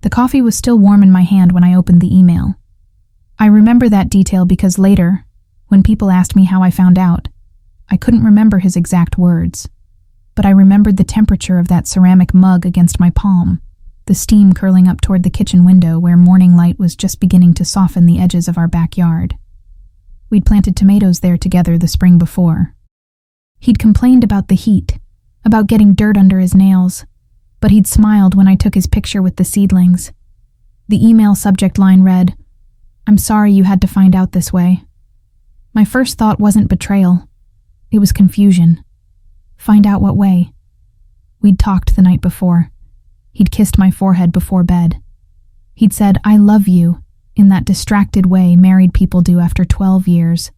The coffee was still warm in my hand when I opened the email. I remember that detail because later, when people asked me how I found out, I couldn't remember his exact words. But I remembered the temperature of that ceramic mug against my palm, the steam curling up toward the kitchen window where morning light was just beginning to soften the edges of our backyard. We'd planted tomatoes there together the spring before. He'd complained about the heat, about getting dirt under his nails, but he'd smiled when I took his picture with the seedlings. The email subject line read, "I'm sorry you had to find out this way." My first thought wasn't betrayal. It was confusion. Find out what way? We'd talked the night before. He'd kissed my forehead before bed. He'd said, "I love you," in that distracted way married people do after 12 years,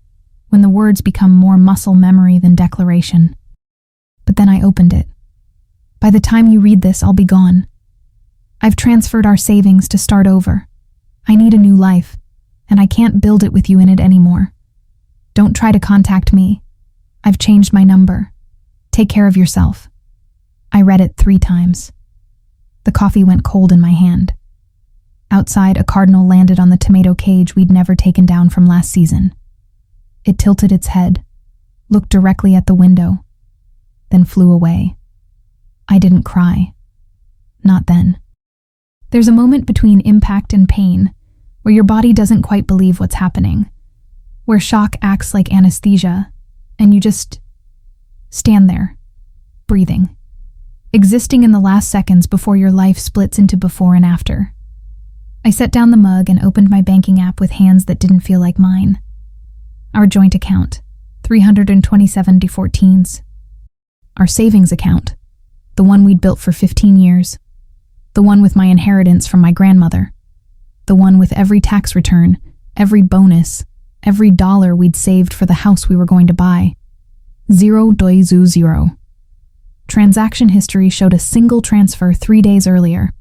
when the words become more muscle memory than declaration. But then I opened it. By the time you read this, I'll be gone. I've transferred our savings to start over. I need a new life, and I can't build it with you in it anymore. Don't try to contact me. I've changed my number. Take care of yourself. I read it 3 times. The coffee went cold in my hand. Outside, a cardinal landed on the tomato cage we'd never taken down from last season. It tilted its head, looked directly at the window, then flew away. I didn't cry. Not then. There's a moment between impact and pain where your body doesn't quite believe what's happening, where shock acts like anesthesia, and you just stand there, breathing, existing in the last seconds before your life splits into before and after. I set down the mug and opened my banking app with hands that didn't feel like mine. Our joint account, 327 D14s. Our savings account, the one we'd built for 15 years. The one with my inheritance from my grandmother. The one with every tax return, every bonus, every dollar we'd saved for the house we were going to buy. 0.00. Transaction history showed a single transfer 3 days earlier.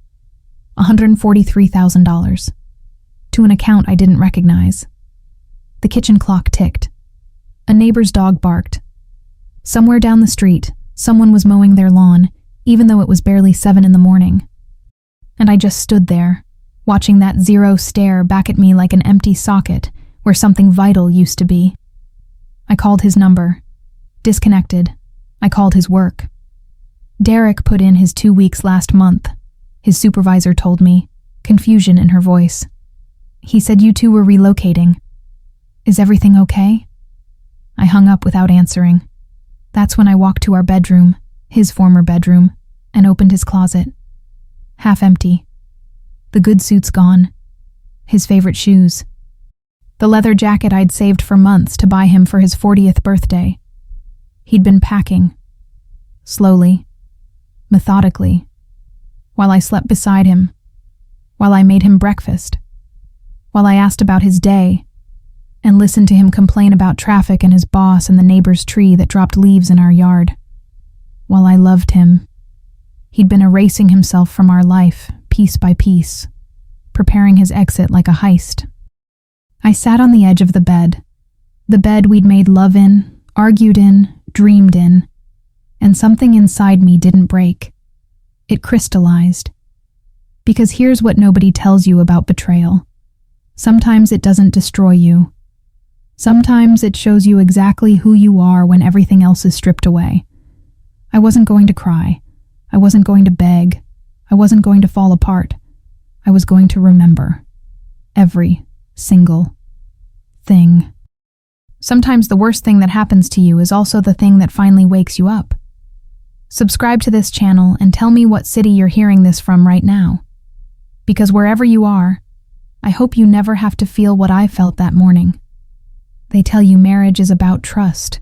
$143,000. To an account I didn't recognize. The kitchen clock ticked. A neighbor's dog barked. Somewhere down the street, someone was mowing their lawn, even though it was barely 7 in the morning. And I just stood there, watching that zero stare back at me like an empty socket where something vital used to be. I called his number. Disconnected. I called his work. Derek put in his 2 weeks last month, his supervisor told me, confusion in her voice. He said you two were relocating. Is everything okay? I hung up without answering. That's when I walked to our bedroom, his former bedroom, and opened his closet. Half empty. The good suit's gone. His favorite shoes. The leather jacket I'd saved for months to buy him for his 40th birthday. He'd been packing. Slowly. Methodically. While I slept beside him. While I made him breakfast. While I asked about his day. And listened to him complain about traffic and his boss and the neighbor's tree that dropped leaves in our yard. While I loved him. He'd been erasing himself from our life, piece by piece, preparing his exit like a heist. I sat on the edge of the bed we'd made love in, argued in, dreamed in, and something inside me didn't break. It crystallized. Because here's what nobody tells you about betrayal. Sometimes it doesn't destroy you. Sometimes it shows you exactly who you are when everything else is stripped away. I wasn't going to cry. I wasn't going to beg. I wasn't going to fall apart. I was going to remember. Every single thing. Sometimes the worst thing that happens to you is also the thing that finally wakes you up. Subscribe to this channel and tell me what city you're hearing this from right now. Because wherever you are, I hope you never have to feel what I felt that morning. They tell you marriage is about trust.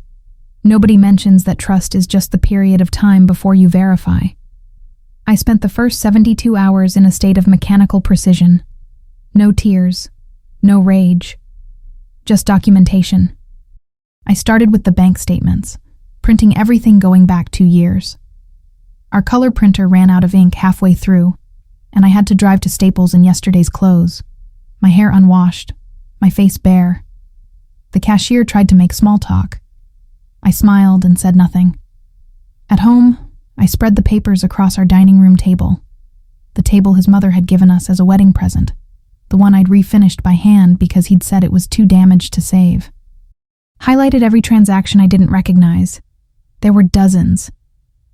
Nobody mentions that trust is just the period of time before you verify. I spent the first 72 hours in a state of mechanical precision. No tears, no rage, just documentation. I started with the bank statements, printing everything going back 2 years. Our color printer ran out of ink halfway through, and I had to drive to Staples in yesterday's clothes, my hair unwashed, my face bare. The cashier tried to make small talk. I smiled and said nothing. At home, I spread the papers across our dining room table. the table his mother had given us as a wedding present, the one I'd refinished by hand because he'd said it was too damaged to save. Highlighted every transaction I didn't recognize. There were dozens.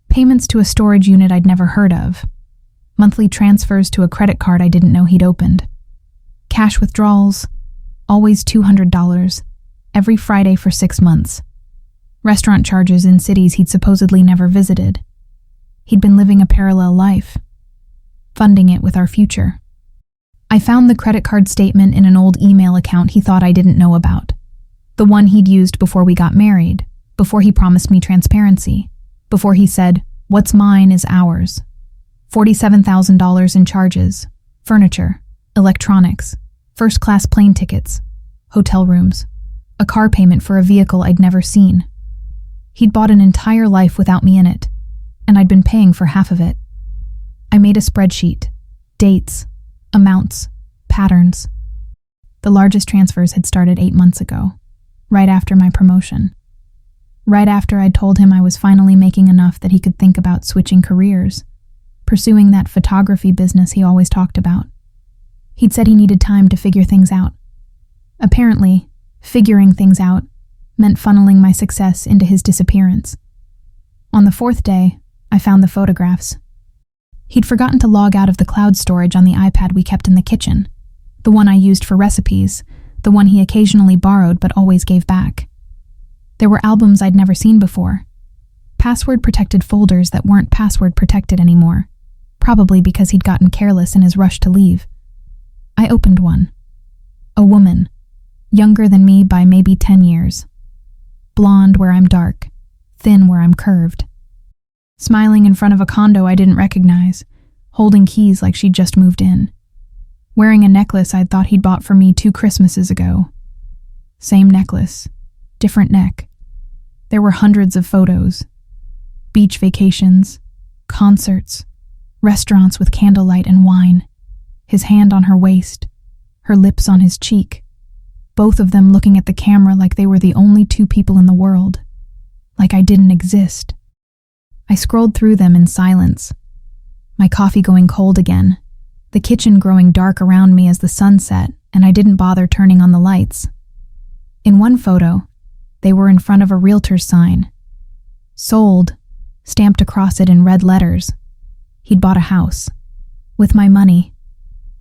Payments to a storage unit I'd never heard of. Monthly transfers to a credit card I didn't know he'd opened. Cash withdrawals, always $200, every Friday for 6 months. Restaurant charges in cities he'd supposedly never visited. He'd been living a parallel life, funding it with our future. I found the credit card statement in an old email account he thought I didn't know about. The one he'd used before we got married, before he promised me transparency, before he said, "What's mine is ours." $47,000 in charges, furniture, electronics, first-class plane tickets, hotel rooms, a car payment for a vehicle I'd never seen. He'd bought an entire life without me in it, and I'd been paying for half of it. I made a spreadsheet, dates, amounts, patterns. The largest transfers had started 8 months ago, right after my promotion. Right after I'd told him I was finally making enough that he could think about switching careers, pursuing that photography business he always talked about. He'd said he needed time to figure things out. Apparently, figuring things out meant funneling my success into his disappearance. On the 4th day, I found the photographs. He'd forgotten to log out of the cloud storage on the iPad we kept in the kitchen, the one I used for recipes, the one he occasionally borrowed but always gave back. There were albums I'd never seen before, password-protected folders that weren't password-protected anymore, probably because he'd gotten careless in his rush to leave. I opened one. A woman, younger than me by maybe 10 years. Blonde where I'm dark, thin where I'm curved. Smiling in front of a condo I didn't recognize, holding keys like she'd just moved in. Wearing a necklace I'd thought he'd bought for me 2 Christmases ago. Same necklace, different neck. There were hundreds of photos. Beach vacations, concerts, restaurants with candlelight and wine. His hand on her waist, her lips on his cheek. Both of them looking at the camera like they were the only 2 people in the world. Like I didn't exist. I scrolled through them in silence. My coffee going cold again. The kitchen growing dark around me as the sun set, and I didn't bother turning on the lights. In one photo, they were in front of a realtor's sign. Sold, stamped across it in red letters. He'd bought a house. With my money.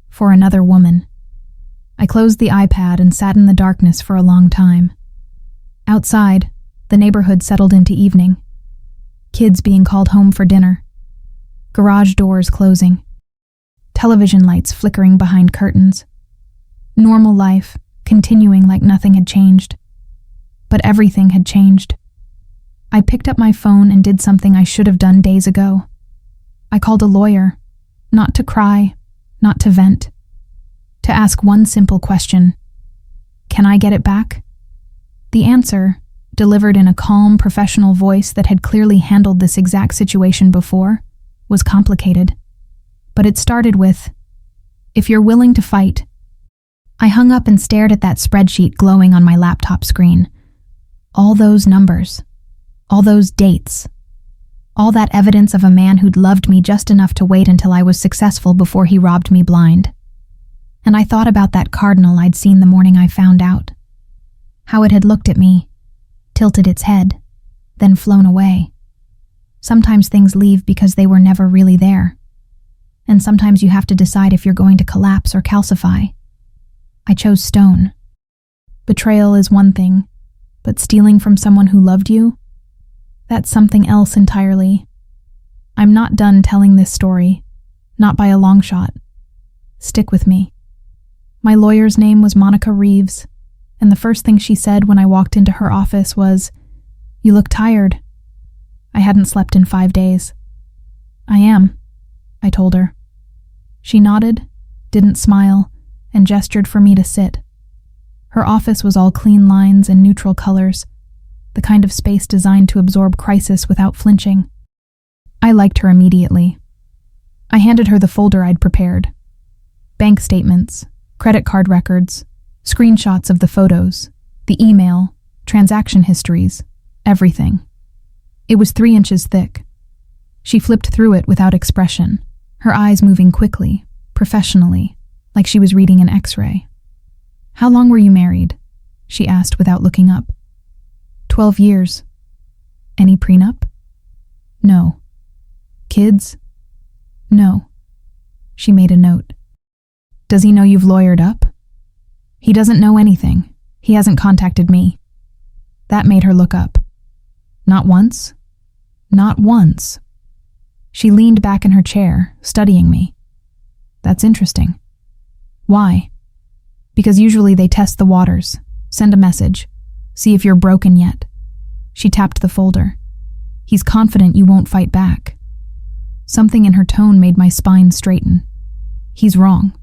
For another woman. I closed the iPad and sat in the darkness for a long time. Outside, the neighborhood settled into evening. Kids being called home for dinner. Garage doors closing. Television lights flickering behind curtains. Normal life, continuing like nothing had changed. But everything had changed. I picked up my phone and did something I should have done days ago. I called a lawyer, not to cry, not to vent, to ask one simple question. Can I get it back? The answer, delivered in a calm, professional voice that had clearly handled this exact situation before, was complicated. But it started with, "If you're willing to fight." I hung up and stared at that spreadsheet glowing on my laptop screen. All those numbers, all those dates, all that evidence of a man who'd loved me just enough to wait until I was successful before he robbed me blind. And I thought about that cardinal I'd seen the morning I found out. How it had looked at me, tilted its head, then flown away. Sometimes things leave because they were never really there. And sometimes you have to decide if you're going to collapse or calcify. I chose stone. Betrayal is one thing, but stealing from someone who loved you? That's something else entirely. I'm not done telling this story, not by a long shot. Stick with me. My lawyer's name was Monica Reeves, and the first thing she said when I walked into her office was, "You look tired." I hadn't slept in 5 days. "I am," I told her. She nodded, didn't smile, and gestured for me to sit. Her office was all clean lines and neutral colors, the kind of space designed to absorb crisis without flinching. I liked her immediately. I handed her the folder I'd prepared. Bank statements, credit card records, screenshots of the photos, the email, transaction histories, everything. It was 3 inches thick. She flipped through it without expression, her eyes moving quickly, professionally, like she was reading an X-ray. "How long were you married?" she asked without looking up. 12 years. Any prenup? No. Kids? No. She made a note. Does he know you've lawyered up? He doesn't know anything. He hasn't contacted me. That made her look up. Not once? Not once. She leaned back in her chair, studying me. That's interesting. Why? Because usually they test the waters, send a message, see if you're broken yet. She tapped the folder. He's confident you won't fight back. Something in her tone made my spine straighten. He's wrong.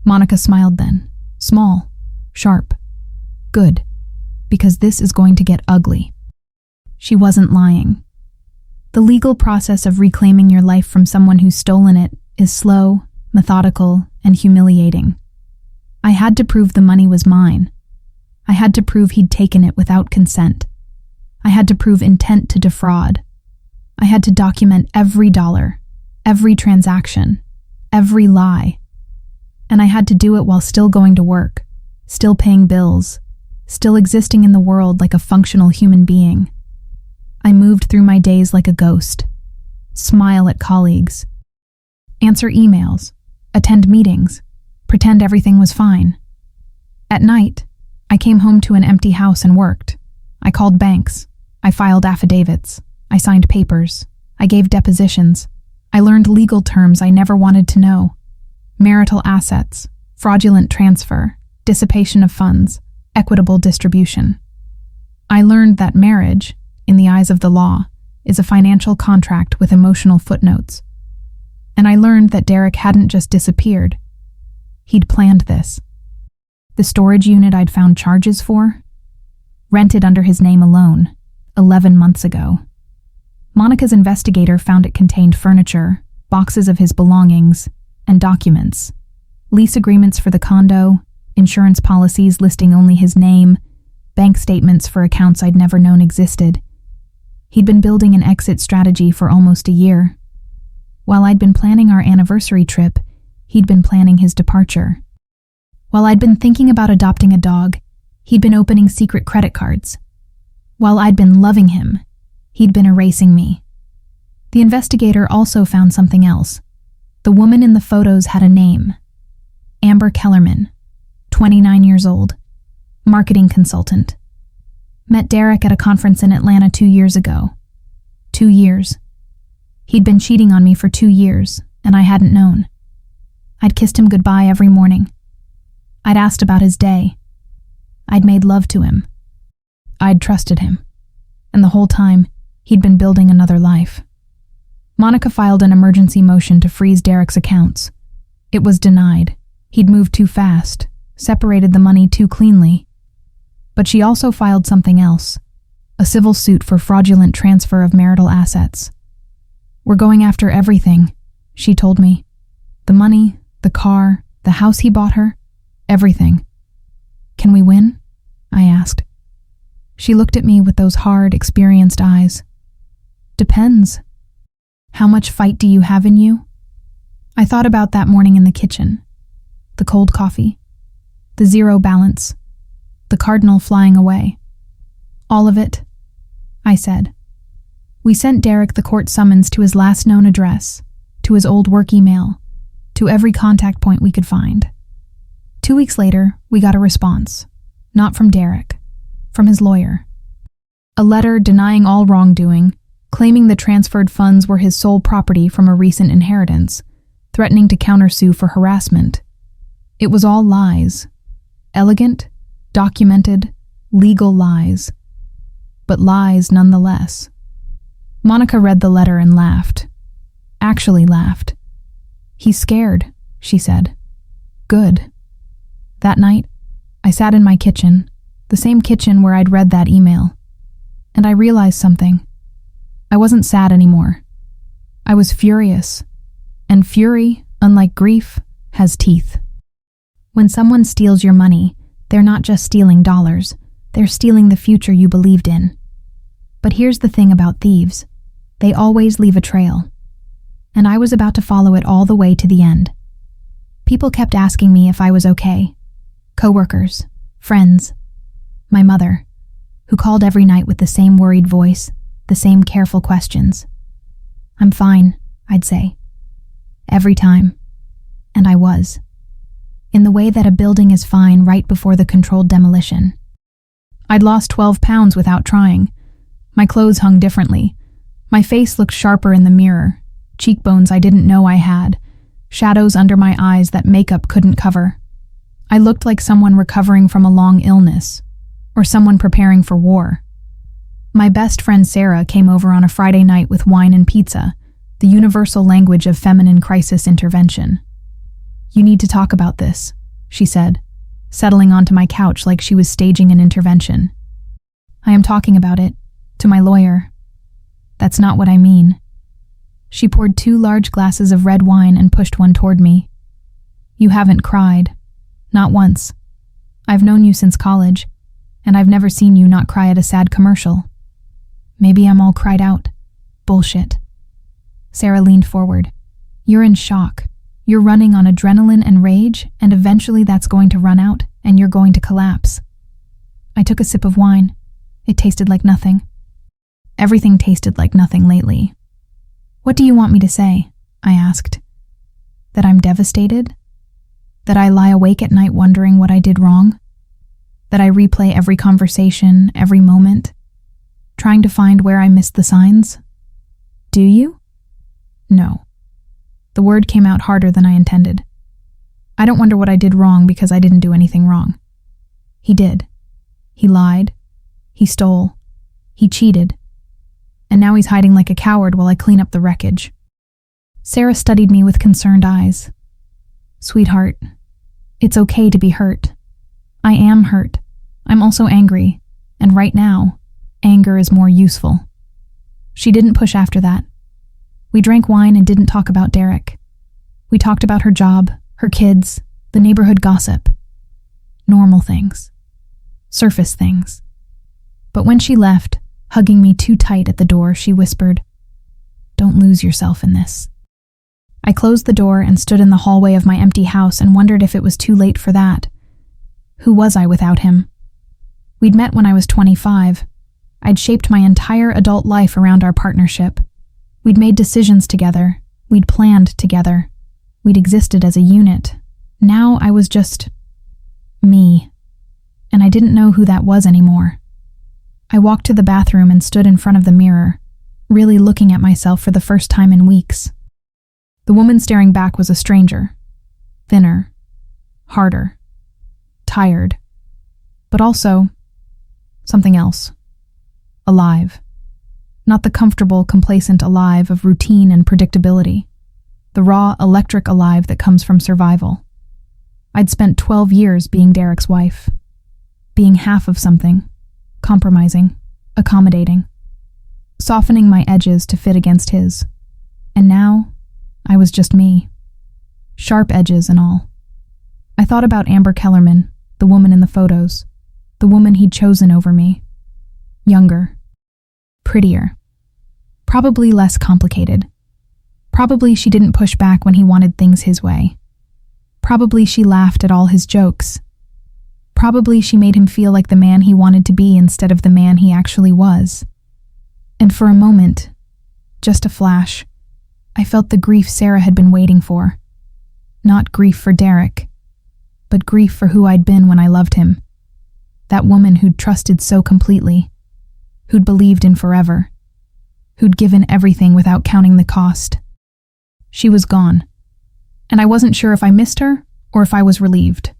Monica smiled then, small, sharp. Good, because this is going to get ugly. She wasn't lying. The legal process of reclaiming your life from someone who's stolen it is slow, methodical, and humiliating. I had to prove the money was mine. I had to prove he'd taken it without consent. I had to prove intent to defraud. I had to document every dollar, every transaction, every lie. And I had to do it while still going to work, still paying bills, still existing in the world like a functional human being. I moved through my days like a ghost, smile at colleagues, answer emails, attend meetings, pretend everything was fine. At night, I came home to an empty house and worked. I called banks. I filed affidavits. I signed papers. I gave depositions. I learned legal terms I never wanted to know. Marital assets, fraudulent transfer, dissipation of funds, equitable distribution. I learned that marriage, in the eyes of the law, is a financial contract with emotional footnotes. And I learned that Derek hadn't just disappeared. He'd planned this. The storage unit I'd found charges for? Rented under his name alone, 11 months ago. Monica's investigator found it contained furniture, boxes of his belongings, and documents. Lease agreements for the condo, insurance policies listing only his name, bank statements for accounts I'd never known existed. He'd been building an exit strategy for almost a year. While I'd been planning our anniversary trip, he'd been planning his departure. While I'd been thinking about adopting a dog, he'd been opening secret credit cards. While I'd been loving him, he'd been erasing me. The investigator also found something else. The woman in the photos had a name. Amber Kellerman, 29 years old, marketing consultant. Met Derek at a conference in Atlanta 2 years ago. 2 years. He'd been cheating on me for 2 years, and I hadn't known. I'd kissed him goodbye every morning. I'd asked about his day. I'd made love to him. I'd trusted him. And the whole time, he'd been building another life. Monica filed an emergency motion to freeze Derek's accounts. It was denied. He'd moved too fast, separated the money too cleanly. But she also filed something else, a civil suit for fraudulent transfer of marital assets. We're going after everything, she told me. The money, the car, the house he bought her, everything. Can we win? I asked. She looked at me with those hard, experienced eyes. Depends. How much fight do you have in you? I thought about that morning in the kitchen. The cold coffee. The zero balance. The cardinal flying away. All of it, I said. We sent Derek the court summons to his last known address, to his old work email, to every contact point we could find. 2 weeks later, we got a response. Not from Derek, from his lawyer. A letter denying all wrongdoing, claiming the transferred funds were his sole property from a recent inheritance, threatening to countersue for harassment. It was all lies. Elegant, documented, legal lies. But lies nonetheless. Monica read the letter and laughed. Actually laughed. He's scared, she said. Good. That night, I sat in my kitchen, the same kitchen where I'd read that email, and I realized something. I wasn't sad anymore. I was furious, and fury, unlike grief, has teeth. When someone steals your money, they're not just stealing dollars, they're stealing the future you believed in. But here's the thing about thieves. They always leave a trail. and I was about to follow it all the way to the end. People kept asking me if I was okay. Coworkers, friends, my mother, who called every night with the same worried voice, the same careful questions. "I'm fine," I'd say. Every time. And I was. In the way that a building is fine right before the controlled demolition. I'd lost 12 pounds without trying. My clothes hung differently. My face looked sharper in the mirror, cheekbones I didn't know I had, shadows under my eyes that makeup couldn't cover. I looked like someone recovering from a long illness, or someone preparing for war. My best friend Sarah came over on a Friday night with wine and pizza, the universal language of feminine crisis intervention. "You need to talk about this," she said, settling onto my couch like she was staging an intervention. "I am talking about it, to my lawyer. That's not what I mean." She poured 2 large glasses of red wine and pushed one toward me. "You haven't cried. Not once. I've known you since college, and I've never seen you not cry at a sad commercial. Maybe I'm all cried out. Bullshit." Sarah leaned forward. "You're in shock. You're running on adrenaline and rage, and eventually that's going to run out, and you're going to collapse." I took a sip of wine. It tasted like nothing. Everything tasted like nothing lately. "What do you want me to say?" I asked. "That I'm devastated? That I lie awake at night wondering what I did wrong? That I replay every conversation, every moment, trying to find where I missed the signs? Do you?" "No." The word came out harder than I intended. "I don't wonder what I did wrong because I didn't do anything wrong. He did. He lied. He stole. He cheated. And now he's hiding like a coward while I clean up the wreckage." Sarah studied me with concerned eyes. "Sweetheart, it's okay to be hurt. I am hurt. I'm also angry, and right now, anger is more useful." She didn't push after that. We drank wine and didn't talk about Derek. We talked about her job, her kids, the neighborhood gossip. Normal things. Surface things. But when she left, hugging me too tight at the door, she whispered, "Don't lose yourself in this." I closed the door and stood in the hallway of my empty house and wondered if it was too late for that. Who was I without him? We'd met when I was 25. I'd shaped my entire adult life around our partnership. We'd made decisions together. We'd planned together. We'd existed as a unit. Now I was just me. And I didn't know who that was anymore. I walked to the bathroom and stood in front of the mirror, really looking at myself for the first time in weeks. The woman staring back was a stranger. Thinner. Harder. Tired. But also something else. Alive. Not the comfortable, complacent alive of routine and predictability. The raw, electric alive that comes from survival. I'd spent 12 years being Derek's wife. Being half of something. Compromising. Accommodating. Softening my edges to fit against his. And now, I was just me. Sharp edges and all. I thought about Amber Kellerman, the woman in the photos. The woman he'd chosen over me. Younger. Prettier. Probably less complicated. Probably she didn't push back when he wanted things his way. Probably she laughed at all his jokes. Probably she made him feel like the man he wanted to be instead of the man he actually was. And for a moment, just a flash, I felt the grief Sarah had been waiting for. Not grief for Derek, but grief for who I'd been when I loved him. That woman who'd trusted so completely. Who'd believed in forever. Who'd given everything without counting the cost. She was gone, and I wasn't sure if I missed her or if I was relieved.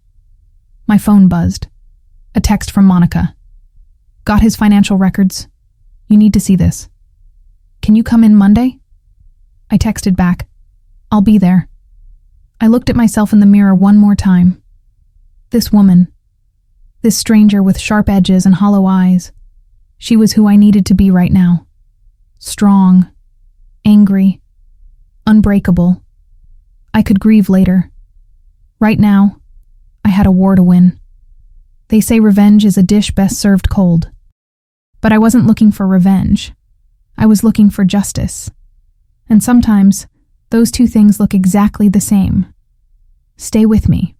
My phone buzzed. A text from Monica. "Got his financial records. You need to see this. Can you come in Monday?" I texted back, "I'll be there." I looked at myself in the mirror one more time. This woman. This stranger with sharp edges and hollow eyes. She was who I needed to be right now. Strong. Angry. Unbreakable. I could grieve later. Right now, I had a war to win. They say revenge is a dish best served cold. But I wasn't looking for revenge. I was looking for justice. And sometimes, Those two things look exactly the same. Stay with me.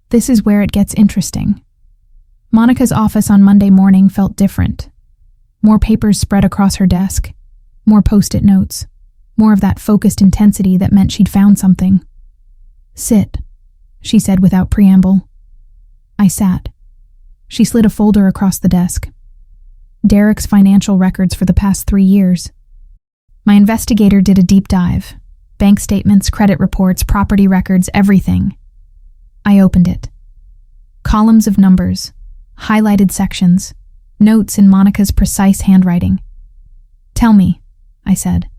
This is where it gets interesting. Monica's office on Monday morning felt different. More papers spread across her desk, more post-it notes, more of that focused intensity that meant she'd found something. "Sit," she said without preamble. I sat. She slid a folder across the desk. Derek's financial records for the past 3 years. My investigator did a deep dive. Bank statements, credit reports, property records, everything. I opened it. Columns of numbers, highlighted sections, notes in Monica's precise handwriting. "Tell me," I said.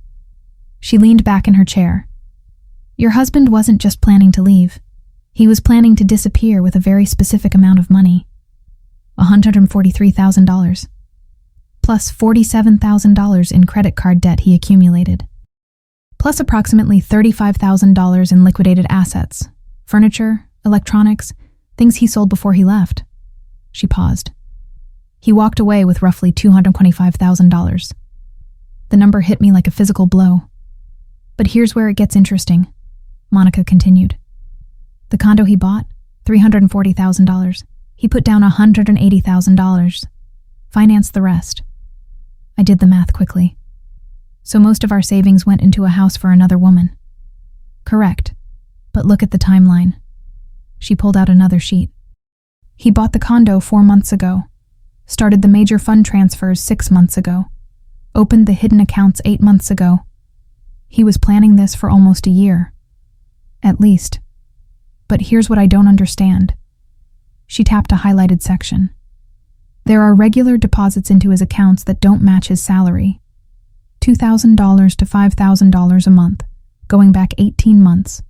She leaned back in her chair. "Your husband wasn't just planning to leave. He was planning to disappear with a very specific amount of money. $143,000. Plus $47,000 in credit card debt he accumulated. Plus approximately $35,000 in liquidated assets, furniture, electronics, things he sold before he left." She paused. "He walked away with roughly $225,000. The number hit me like a physical blow. "But here's where it gets interesting," Monica continued. "The condo he bought, $340,000. He put down $180,000. Financed the rest." I did the math quickly. "So most of our savings went into a house for another woman." "Correct. But look at the timeline." She pulled out another sheet. "He bought the condo 4 months ago. Started the major fund transfers 6 months ago. Opened the hidden accounts 8 months ago. He was planning this for almost a year. At least. But here's what I don't understand." She tapped a highlighted section. "There are regular deposits into his accounts that don't match his salary. $2,000 to $5,000 a month, going back 18 months.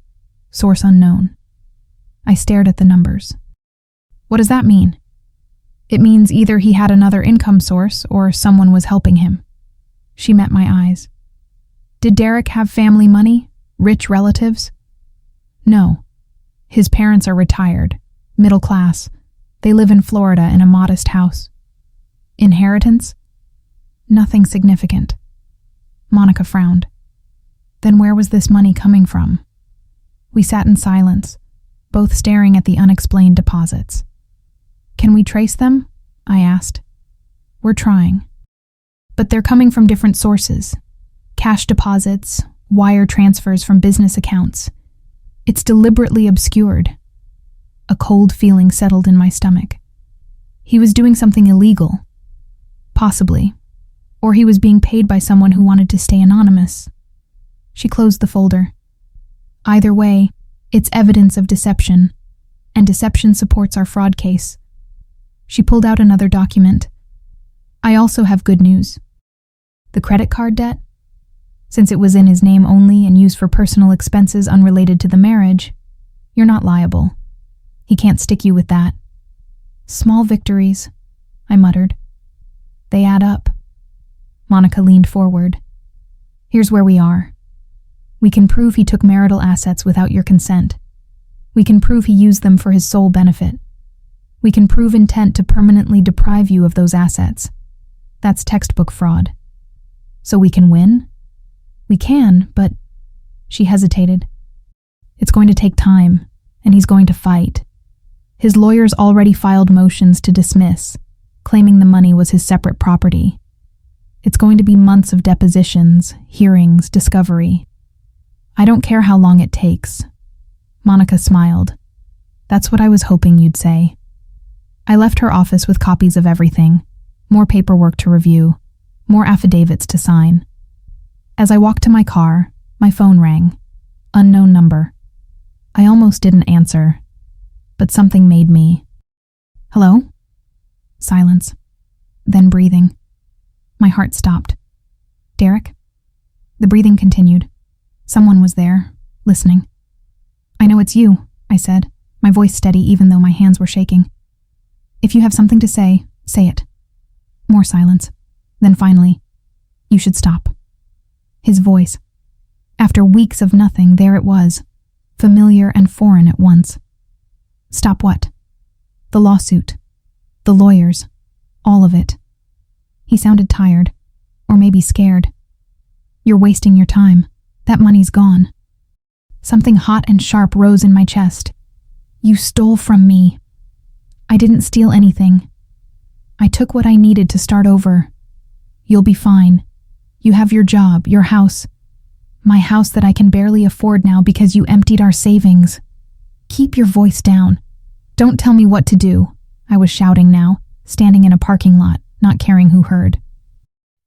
Source unknown." I stared at the numbers. "What does that mean?" "It means either he had another income source or someone was helping him." She met my eyes. "Did Derek have family money? Rich relatives?" "No. His parents are retired, middle class. They live in Florida in a modest house." "Inheritance?" "Nothing significant." Monica frowned. Then where was this money coming from? We sat in silence, both staring at the unexplained deposits. "Can we trace them?" I asked. "We're trying. But they're coming from different sources. Cash deposits, wire transfers from business accounts. It's deliberately obscured." A cold feeling settled in my stomach. He was doing something illegal. Possibly. Or he was being paid by someone who wanted to stay anonymous. She closed the folder. Either way, it's evidence of deception, and deception supports our fraud case. She pulled out another document. "I also have good news. The credit card debt? Since it was in his name only and used for personal expenses unrelated to the marriage, you're not liable. He can't stick you with that." "Small victories," I muttered. "They add up." Monica leaned forward. "Here's where we are. We can prove he took marital assets without your consent. We can prove he used them for his sole benefit. We can prove intent to permanently deprive you of those assets. That's textbook fraud. So we can win? We can, but..." She hesitated. "It's going to take time, and he's going to fight. His lawyers already filed motions to dismiss, claiming the money was his separate property. It's going to be months of depositions, hearings, discovery. I don't care how long it takes." Monica smiled. "That's what I was hoping you'd say." I left her office with copies of everything, more paperwork to review, more affidavits to sign. As I walked to my car, my phone rang. Unknown number. I almost didn't answer, but something made me. "Hello?" Silence. Then breathing. My heart stopped. "Derek?" The breathing continued. Someone was there, listening. "I know it's you," I said, my voice steady even though my hands were shaking. "If you have something to say, say it." More silence. Then finally, "You should stop." His voice. After weeks of nothing, there it was, familiar and foreign at once. "Stop what?" "The lawsuit. The lawyers. All of it." He sounded tired, or maybe scared. "You're wasting your time. That money's gone. Something hot and sharp rose in my chest. You stole from me. I didn't steal anything. I took what I needed to start over. You'll be fine. You have your job, your house. My house that I can barely afford now because you emptied our savings. Keep your voice down. Don't tell me what to do, I was shouting now, standing in a parking lot, not caring who heard.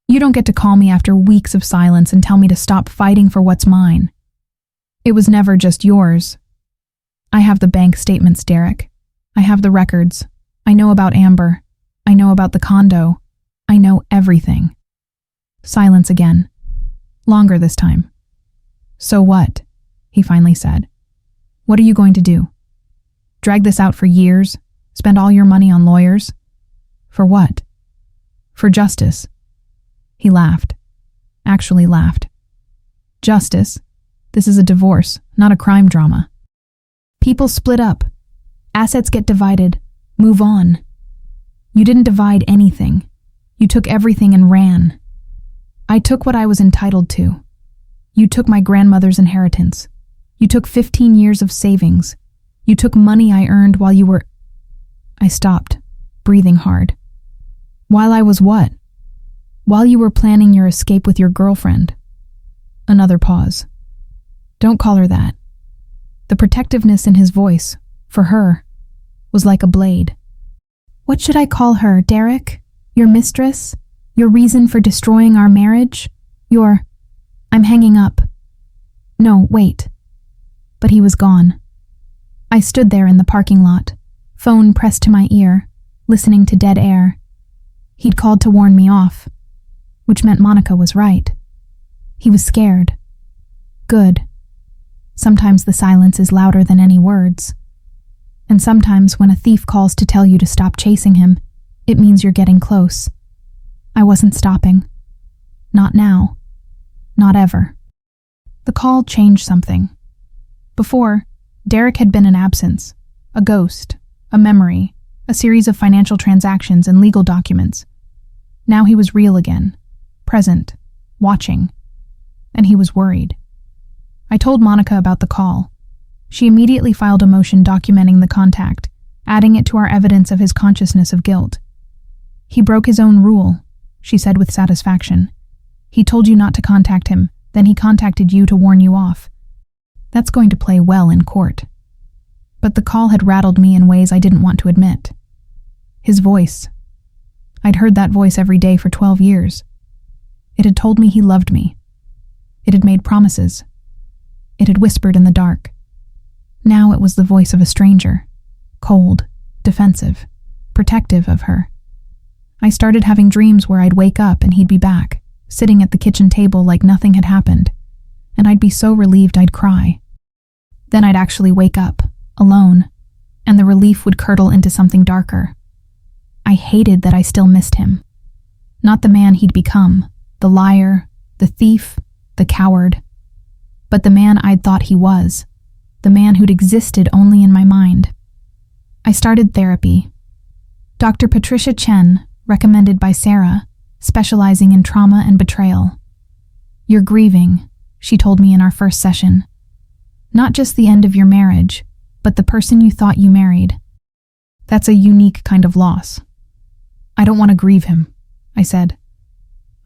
You don't get to call me after weeks of silence and tell me to stop fighting for what's mine. It was never just yours. I have the bank statements, Derek. I have the records. I know about Amber. I know about the condo. I know everything. Silence again. Longer this time. So what? He finally said. What are you going to do? Drag this out for years? Spend all your money on lawyers? For what? For justice. He laughed. Actually laughed. Justice? This is a divorce, not a crime drama. People split up. Assets get divided. Move on. You didn't divide anything. You took everything and ran. I took what I was entitled to. You took my grandmother's inheritance. You took 15 years of savings. You took money I earned while you were... I stopped, breathing hard. While I was what? While you were planning your escape with your girlfriend. Another pause. Don't call her that. The protectiveness in his voice, for her, was like a blade. What should I call her, Derek? Your mistress? Your reason for destroying our marriage? I'm hanging up. No, wait. But he was gone. I stood there in the parking lot, phone pressed to my ear, listening to dead air. He'd called to warn me off, which meant Monica was right. He was scared. Good. Sometimes the silence is louder than any words. And sometimes when a thief calls to tell you to stop chasing him, it means you're getting close. I wasn't stopping. Not now. Not ever. The call changed something. Before, Derek had been an absence, a ghost, a memory, a series of financial transactions and legal documents. Now he was real again, present, watching, and he was worried. I told Monica about the call. She immediately filed a motion documenting the contact, adding it to our evidence of his consciousness of guilt. He broke his own rule, she said with satisfaction. He told you not to contact him, then he contacted you to warn you off. That's going to play well in court. But the call had rattled me in ways I didn't want to admit. His voice. I'd heard that voice every day for 12 years. It had told me he loved me. It had made promises. It had whispered in the dark. Now it was the voice of a stranger, cold, defensive, protective of her. I started having dreams where I'd wake up and he'd be back, sitting at the kitchen table like nothing had happened, and I'd be so relieved I'd cry. Then I'd actually wake up, alone, and the relief would curdle into something darker. I hated that I still missed him. Not the man he'd become, the liar, the thief, the coward, but the man I'd thought he was, the man who'd existed only in my mind. I started therapy. Dr. Patricia Chen, recommended by Sarah, specializing in trauma and betrayal. You're grieving, she told me in our first session. Not just the end of your marriage, but the person you thought you married. That's a unique kind of loss. I don't want to grieve him, I said.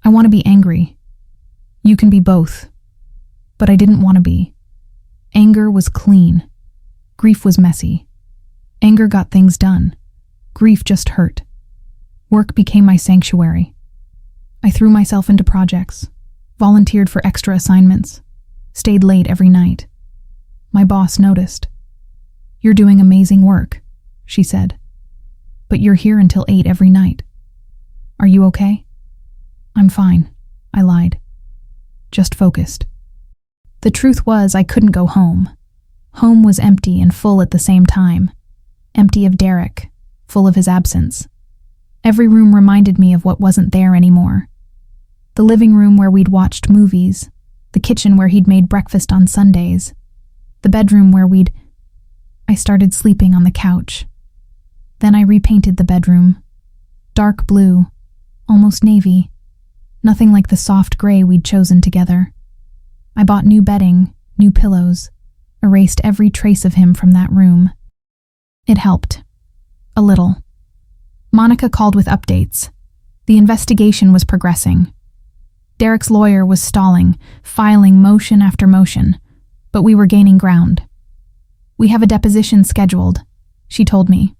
I want to be angry. You can be both. But I didn't want to be. Anger was clean. Grief was messy. Anger got things done. Grief just hurt. Work became my sanctuary. I threw myself into projects, volunteered for extra assignments, stayed late every night. My boss noticed. You're doing amazing work, she said. But you're here until 8 every night. Are you okay? I'm fine, I lied. Just focused. The truth was I couldn't go home. Home was empty and full at the same time. Empty of Derek, full of his absence. Every room reminded me of what wasn't there anymore. The living room where we'd watched movies, the kitchen where he'd made breakfast on Sundays, the bedroom where I started sleeping on the couch. Then I repainted the bedroom. Dark blue, almost navy, nothing like the soft gray we'd chosen together. I bought new bedding, new pillows, erased every trace of him from that room. It helped. A little. Monica called with updates. The investigation was progressing. Derek's lawyer was stalling, filing motion after motion, but we were gaining ground. "We have a deposition scheduled," she told me.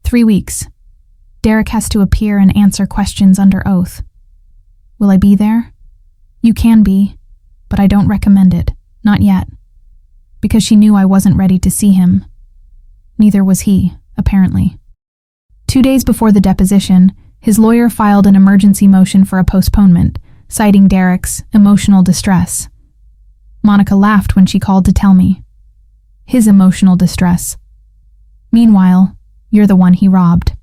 3 weeks. Derek has to appear and answer questions under oath. Will I be there? You can be, but I don't recommend it, not yet. Because she knew I wasn't ready to see him. Neither was he, apparently. 2 days before the deposition, his lawyer filed an emergency motion for a postponement, citing Derek's emotional distress. Monica laughed when she called to tell me. His emotional distress. Meanwhile, you're the one he robbed.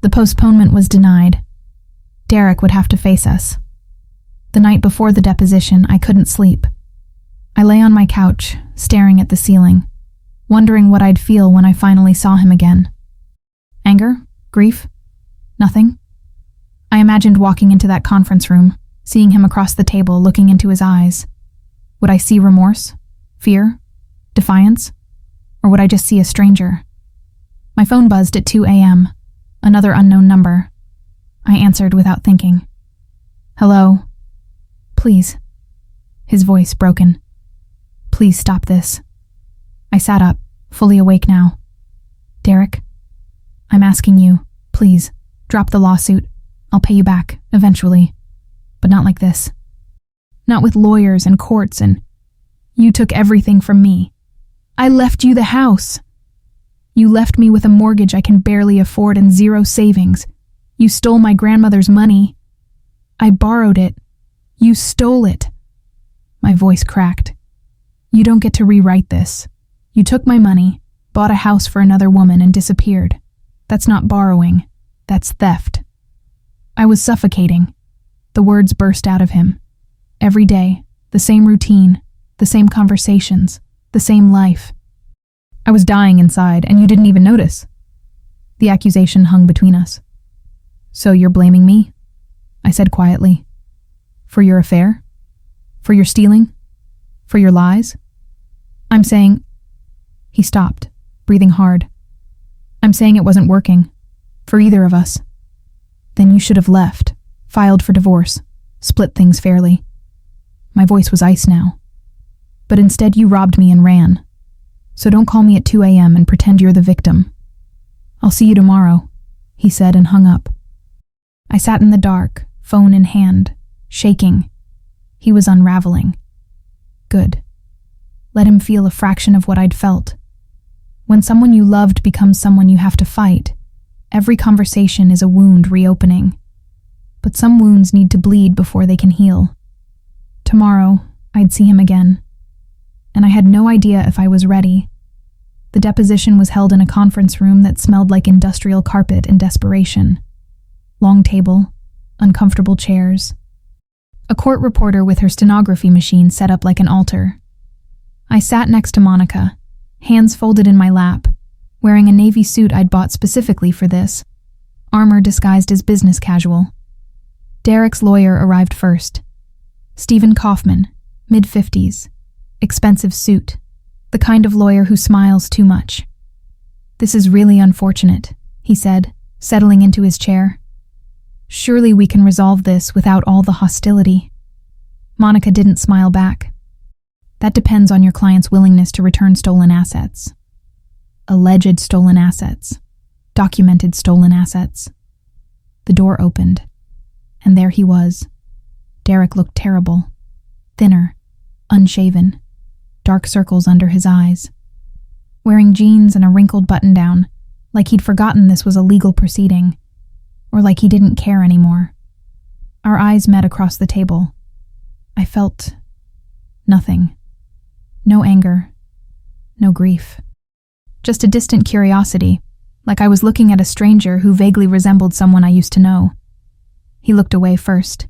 The postponement was denied. Derek would have to face us. The night before the deposition, I couldn't sleep. I lay on my couch, staring at the ceiling, wondering what I'd feel when I finally saw him again. Anger? Grief? Nothing? I imagined walking into that conference room, seeing him across the table, looking into his eyes. Would I see remorse? Fear? Defiance? Or would I just see a stranger? My phone buzzed at 2 a.m., another unknown number. I answered without thinking. Hello? Please. His voice broken. Please stop this. I sat up, fully awake now. Derek, I'm asking you, please, drop the lawsuit. I'll pay you back, eventually. But not like this. Not with lawyers and courts and... You took everything from me. I left you the house. You left me with a mortgage I can barely afford and zero savings. You stole my grandmother's money. I borrowed it. You stole it. My voice cracked. You don't get to rewrite this. You took my money, bought a house for another woman, and disappeared. That's not borrowing. That's theft. I was suffocating. The words burst out of him. Every day, the same routine, the same conversations, the same life. I was dying inside, and you didn't even notice. The accusation hung between us. So you're blaming me? I said quietly. For your affair? For your stealing? For your lies? I'm saying... He stopped, breathing hard. I'm saying it wasn't working. For either of us. Then you should have left, filed for divorce, split things fairly. My voice was ice now. But instead you robbed me and ran. So don't call me at 2 a.m. and pretend you're the victim. I'll see you tomorrow, he said and hung up. I sat in the dark, phone in hand, shaking. He was unraveling. Good. Let him feel a fraction of what I'd felt. When someone you loved becomes someone you have to fight, every conversation is a wound reopening. But some wounds need to bleed before they can heal. Tomorrow, I'd see him again. And I had no idea if I was ready. The deposition was held in a conference room that smelled like industrial carpet in desperation. Long table, uncomfortable chairs. A court reporter with her stenography machine set up like an altar. I sat next to Monica, hands folded in my lap, wearing a navy suit I'd bought specifically for this, armor disguised as business casual. Derek's lawyer arrived first. Stephen Kaufman, mid-50s, expensive suit, the kind of lawyer who smiles too much. This is really unfortunate, he said, settling into his chair. Surely we can resolve this without all the hostility. Monica didn't smile back. That depends on your client's willingness to return stolen assets. Alleged stolen assets. Documented stolen assets. The door opened, and there he was. Derek looked terrible. Thinner, unshaven, dark circles under his eyes. Wearing jeans and a wrinkled button-down, like he'd forgotten this was a legal proceeding, or like he didn't care anymore. Our eyes met across the table. I felt nothing. No anger. No grief. Just a distant curiosity, like I was looking at a stranger who vaguely resembled someone I used to know. He looked away first.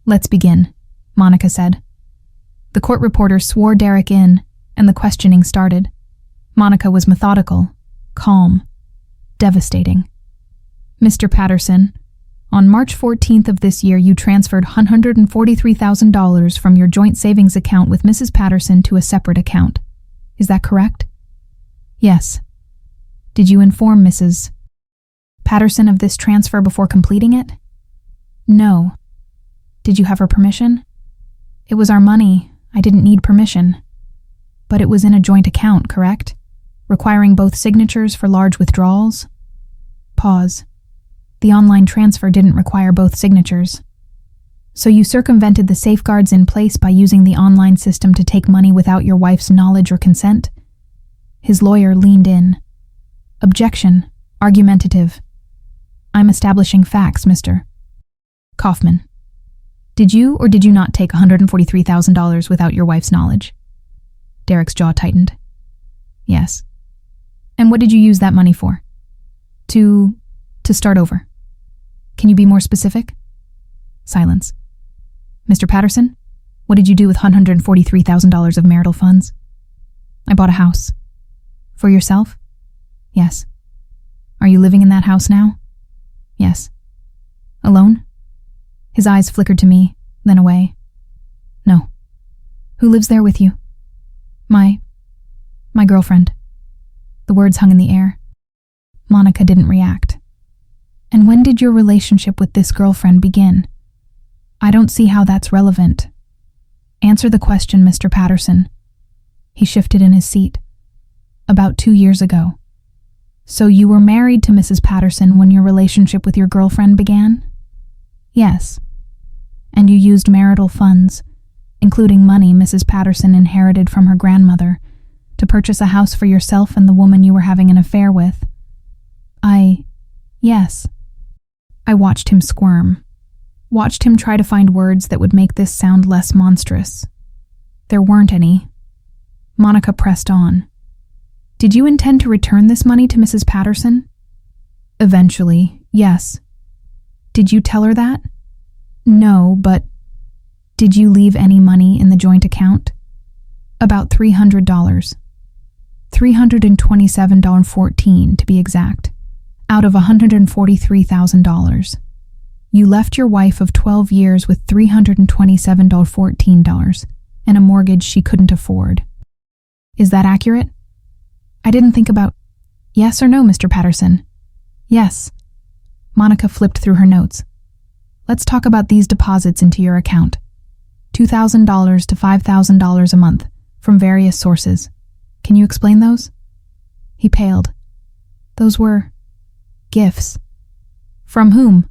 Let's begin, Monica said. The court reporter swore Derek in, and the questioning started. Monica was methodical, calm, devastating. Mr. Patterson, on March 14th of this year you transferred $143,000 from your joint savings account with Mrs. Patterson to a separate account, Is that correct? Yes. Did you inform Mrs. Patterson of this transfer before completing it? No. Did you have her permission? It was our money. I didn't need permission. But it was in a joint account, correct? Requiring both signatures for large withdrawals? Pause. The online transfer didn't require both signatures. So you circumvented the safeguards in place by using the online system to take money without your wife's knowledge or consent? His lawyer leaned in. Objection. Argumentative. I'm establishing facts, Mr. Kaufman. Did you or did you not take $143,000 without your wife's knowledge? Derek's jaw tightened. Yes. And what did you use that money for? To start over. Can you be more specific? Silence. Mr. Patterson, what did you do with $143,000 of marital funds? I bought a house. For yourself? Yes. Are you living in that house now? Yes. Alone? His eyes flickered to me, then away. No. Who lives there with you? My girlfriend. The words hung in the air. Monica didn't react. And when did your relationship with this girlfriend begin? I don't see how that's relevant. Answer the question, Mr. Patterson. He shifted in his seat. About 2 years ago. So you were married to Mrs. Patterson when your relationship with your girlfriend began? Yes. And you used marital funds, including money Mrs. Patterson inherited from her grandmother, to purchase a house for yourself and the woman you were having an affair with? Yes. I watched him squirm. Watched him try to find words that would make this sound less monstrous. There weren't any. Monica pressed on. Did you intend to return this money to Mrs. Patterson? Eventually, yes. Did you tell her that? No, but did you leave any money in the joint account? About $300. $327.14 to be exact, out of $143,000. You left your wife of 12 years with $327.14 and a mortgage she couldn't afford. Is that accurate? I didn't think about... Yes or no, Mr. Patterson? Yes. Monica flipped through her notes. Let's talk about these deposits into your account. $2,000 to $5,000 a month from various sources. Can you explain those? He paled. Those were gifts. From whom?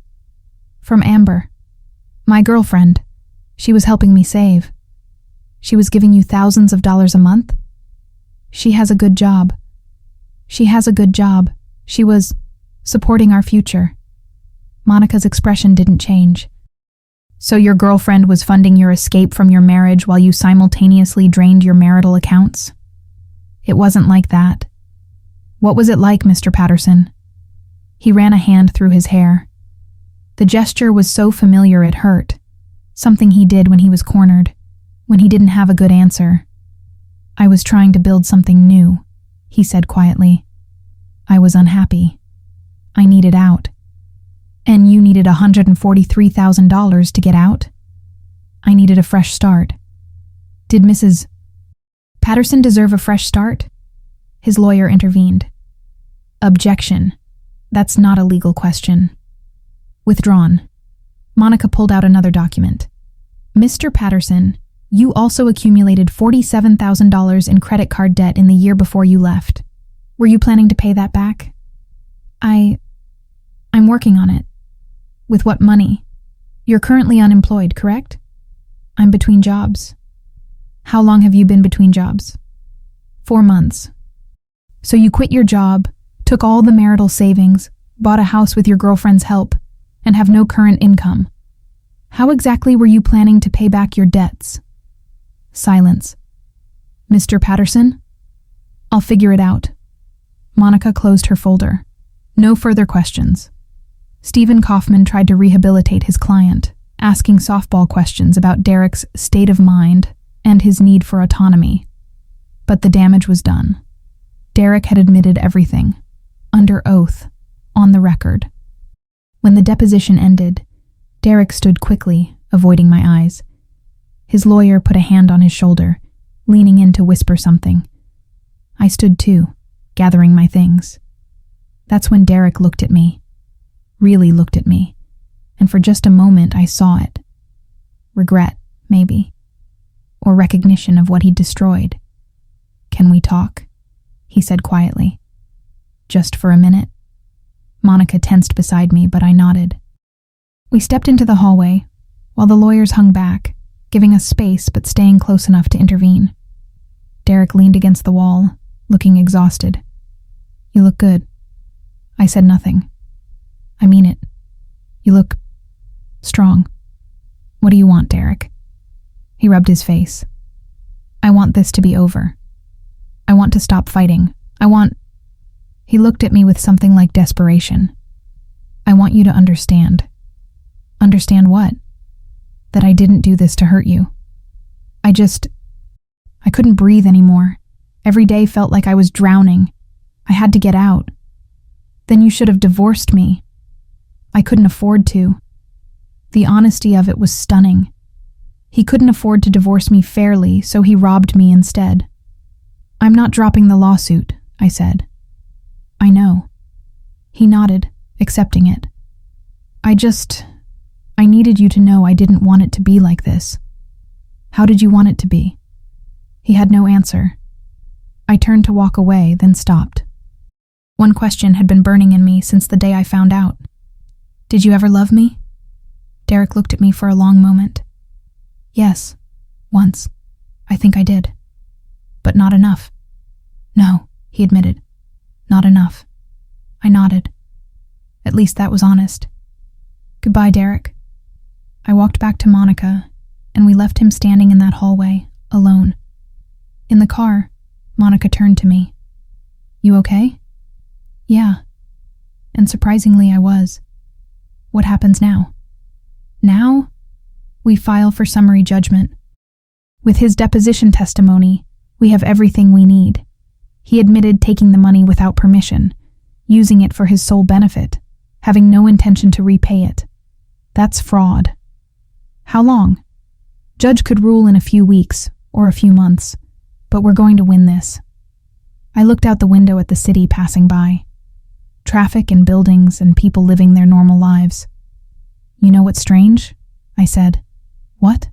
From Amber. My girlfriend. She was helping me save. She was giving you thousands of dollars a month? She has a good job. She was supporting our future. Monica's expression didn't change. So your girlfriend was funding your escape from your marriage while you simultaneously drained your marital accounts? It wasn't like that. What was it like, Mr. Patterson? He ran a hand through his hair. The gesture was so familiar it hurt. Something he did when he was cornered, when he didn't have a good answer. I was trying to build something new, he said quietly. I was unhappy. I needed out. And you needed $143,000 to get out? I needed a fresh start. Did Mrs. Patterson deserve a fresh start? His lawyer intervened. Objection. That's not a legal question. Withdrawn. Monica pulled out another document. Mr. Patterson, you also accumulated $47,000 in credit card debt in the year before you left. Were you planning to pay that back? I'm working on it. With what money? You're currently unemployed, correct? I'm between jobs. How long have you been between jobs? 4 months. So you quit your job, took all the marital savings, bought a house with your girlfriend's help, and have no current income. How exactly were you planning to pay back your debts? Silence. Mr. Patterson? I'll figure it out. Monica closed her folder. No further questions. Stephen Kaufman tried to rehabilitate his client, asking softball questions about Derek's state of mind and his need for autonomy. But the damage was done. Derek had admitted everything, under oath, on the record. When the deposition ended, Derek stood quickly, avoiding my eyes. His lawyer put a hand on his shoulder, leaning in to whisper something, I stood too, gathering my things. That's when Derek looked at me. Really looked at me. And for just a moment I saw it. Regret, maybe. Or recognition of what he'd destroyed. "Can we talk?" he said quietly. "Just for a minute?" Monica tensed beside me, but I nodded. We stepped into the hallway, while the lawyers hung back, giving us space but staying close enough to intervene. Derek leaned against the wall, looking exhausted. "You look good." I said nothing. "I mean it. You look strong." "What do you want, Derek?" He rubbed his face. "I want this to be over. I want to stop fighting. He looked at me with something like desperation. "I want you to understand." "Understand what?" "That I didn't do this to hurt you. I couldn't breathe anymore. Every day felt like I was drowning. I had to get out. Then you should have divorced me. I couldn't afford to." The honesty of it was stunning. He couldn't afford to divorce me fairly, so he robbed me instead. "I'm not dropping the lawsuit," I said. "I know." He nodded, accepting it. I needed you to know I didn't want it to be like this." "How did you want it to be?" He had no answer. I turned to walk away, then stopped. One question had been burning in me since the day I found out. "Did you ever love me?" Derek looked at me for a long moment. "Yes, once. I think I did. But not enough." "No," he admitted. "Not enough." I nodded. At least that was honest. "Goodbye, Derek." I walked back to Monica, and we left him standing in that hallway, alone. In the car, Monica turned to me. "You okay?" "Yeah." And surprisingly, I was. "What happens now?" "Now? We file for summary judgment. With his deposition testimony, we have everything we need. He admitted taking the money without permission, using it for his sole benefit, having no intention to repay it. That's fraud. How long? Judge could rule in a few weeks or a few months, but we're going to win this." I looked out the window at the city passing by. Traffic and buildings and people living their normal lives. "You know what's strange?" I said. "What?"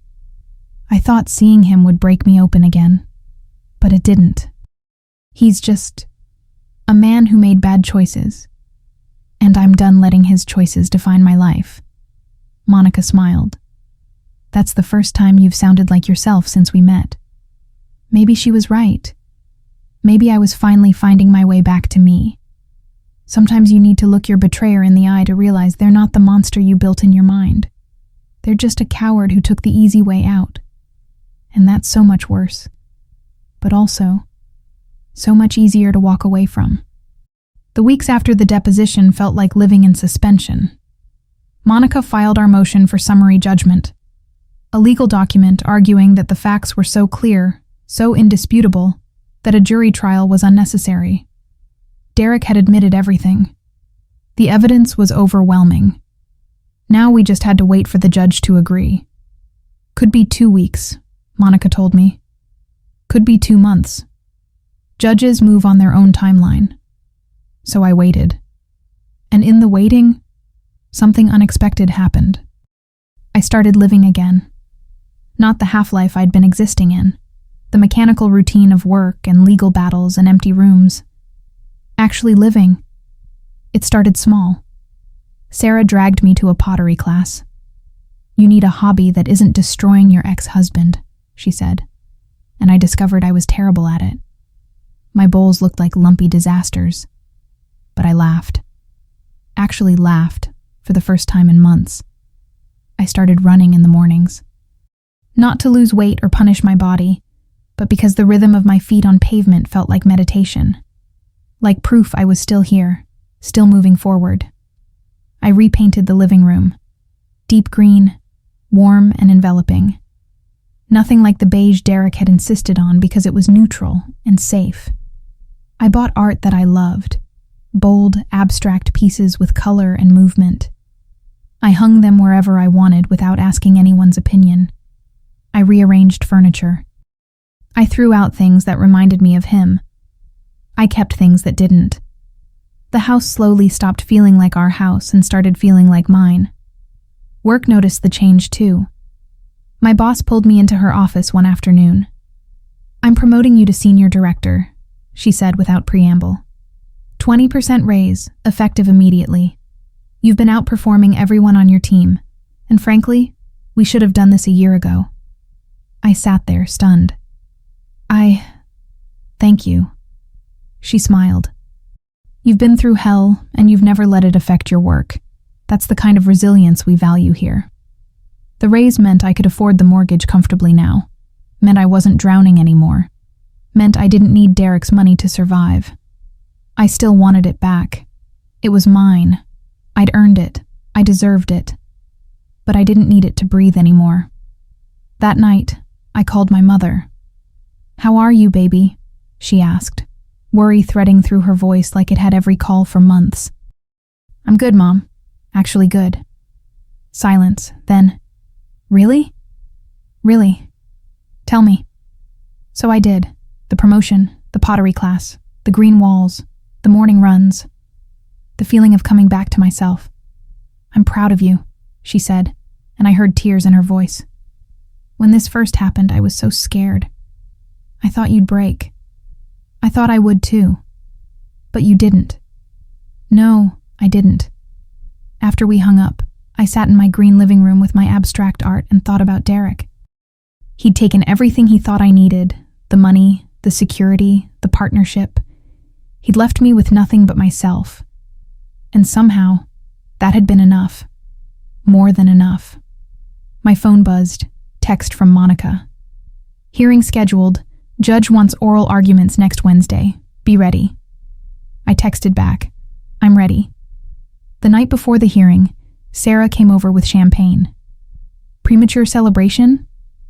I thought seeing him would break me open again, but it didn't. He's just a man who made bad choices, and I'm done letting his choices define my life. Monica smiled. "That's the first time you've sounded like yourself since we met." Maybe she was right. Maybe I was finally finding my way back to me. Sometimes you need to look your betrayer in the eye to realize they're not the monster you built in your mind. They're just a coward who took the easy way out. And that's so much worse. But also, so much easier to walk away from. The weeks after the deposition felt like living in suspension. Monica filed our motion for summary judgment, a legal document arguing that the facts were so clear, so indisputable, that a jury trial was unnecessary. Derek had admitted everything. The evidence was overwhelming. Now we just had to wait for the judge to agree. Could be 2 weeks, Monica told me. Could be 2 months. Judges move on their own timeline. So I waited. And in the waiting, something unexpected happened. I started living again. Not the half-life I'd been existing in, the mechanical routine of work and legal battles and empty rooms. Actually living. It started small. Sarah dragged me to a pottery class. "You need a hobby that isn't destroying your ex-husband," she said, and I discovered I was terrible at it. My bowls looked like lumpy disasters. But I laughed. Actually laughed, for the first time in months. I started running in the mornings. Not to lose weight or punish my body, but because the rhythm of my feet on pavement felt like meditation. Like proof I was still here, still moving forward. I repainted the living room. Deep green, warm and enveloping. Nothing like the beige Derek had insisted on because it was neutral and safe. I bought art that I loved. Bold, abstract pieces with color and movement. I hung them wherever I wanted without asking anyone's opinion. I rearranged furniture. I threw out things that reminded me of him. I kept things that didn't. The house slowly stopped feeling like our house and started feeling like mine. Work noticed the change too. My boss pulled me into her office one afternoon. "I'm promoting you to senior director," she said without preamble. 20% raise, effective immediately. You've been outperforming everyone on your team, and frankly, we should have done this a year ago. I sat there, stunned. Thank you. She smiled. You've been through hell, and you've never let it affect your work. That's the kind of resilience we value here. The raise meant I could afford the mortgage comfortably now. Meant I wasn't drowning anymore. Meant I didn't need Derek's money to survive. I still wanted it back. It was mine. I'd earned it. I deserved it. But I didn't need it to breathe anymore. That night, I called my mother. "How are you, baby?" she asked, worry threading through her voice like it had every call for months. "I'm good, Mom. Actually good." Silence, then, "Really?" "Really. Tell me." So I did. The promotion, the pottery class, the green walls, the morning runs, the feeling of coming back to myself. "I'm proud of you," she said, and I heard tears in her voice. "When this first happened, I was so scared. I thought you'd break. I thought I would too. But you didn't." "No, I didn't." After we hung up, I sat in my green living room with my abstract art and thought about Derek. He'd taken everything he thought I needed, the money, the security, the partnership. He'd left me with nothing but myself. And somehow, that had been enough. More than enough. My phone buzzed. Text from Monica. "Hearing scheduled. Judge wants oral arguments next Wednesday. Be ready." I texted back. "I'm ready." The night before the hearing, Sarah came over with champagne. "Premature celebration?"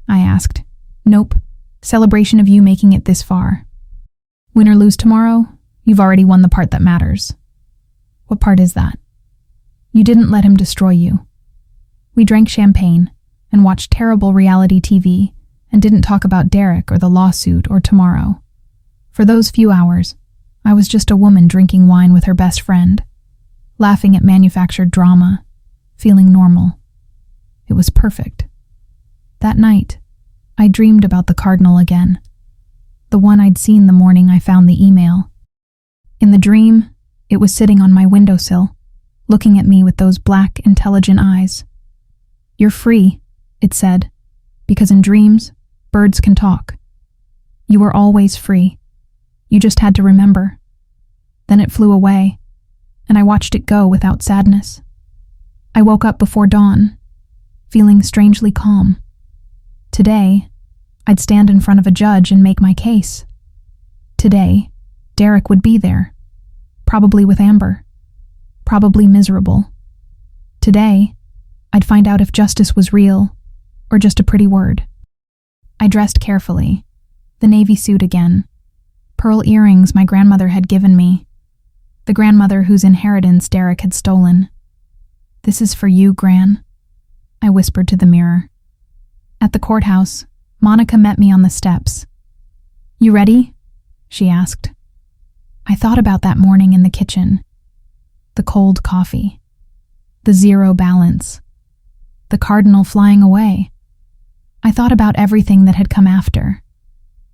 I asked. "Nope. Celebration of you making it this far. Win or lose tomorrow, you've already won the part that matters." "What part is that?" "You didn't let him destroy you." We drank champagne and watched terrible reality TV and didn't talk about Derek or the lawsuit or tomorrow. For those few hours, I was just a woman drinking wine with her best friend, laughing at manufactured drama, feeling normal. It was perfect. That night, I dreamed about the cardinal again, the one I'd seen the morning I found the email. In the dream, it was sitting on my windowsill, looking at me with those black, intelligent eyes. "You're free," it said, "because in dreams, birds can talk. You were always free. You just had to remember." Then it flew away, and I watched it go without sadness. I woke up before dawn, feeling strangely calm. Today, I'd stand in front of a judge and make my case. Today, Derek would be there, probably with Amber, probably miserable. Today, I'd find out if justice was real or just a pretty word. I dressed carefully, the navy suit again, pearl earrings my grandmother had given me, the grandmother whose inheritance Derek had stolen. "This is for you, Gran," I whispered to the mirror. At the courthouse, Monica met me on the steps. "You ready?" she asked. I thought about that morning in the kitchen. The cold coffee. The zero balance. The cardinal flying away. I thought about everything that had come after.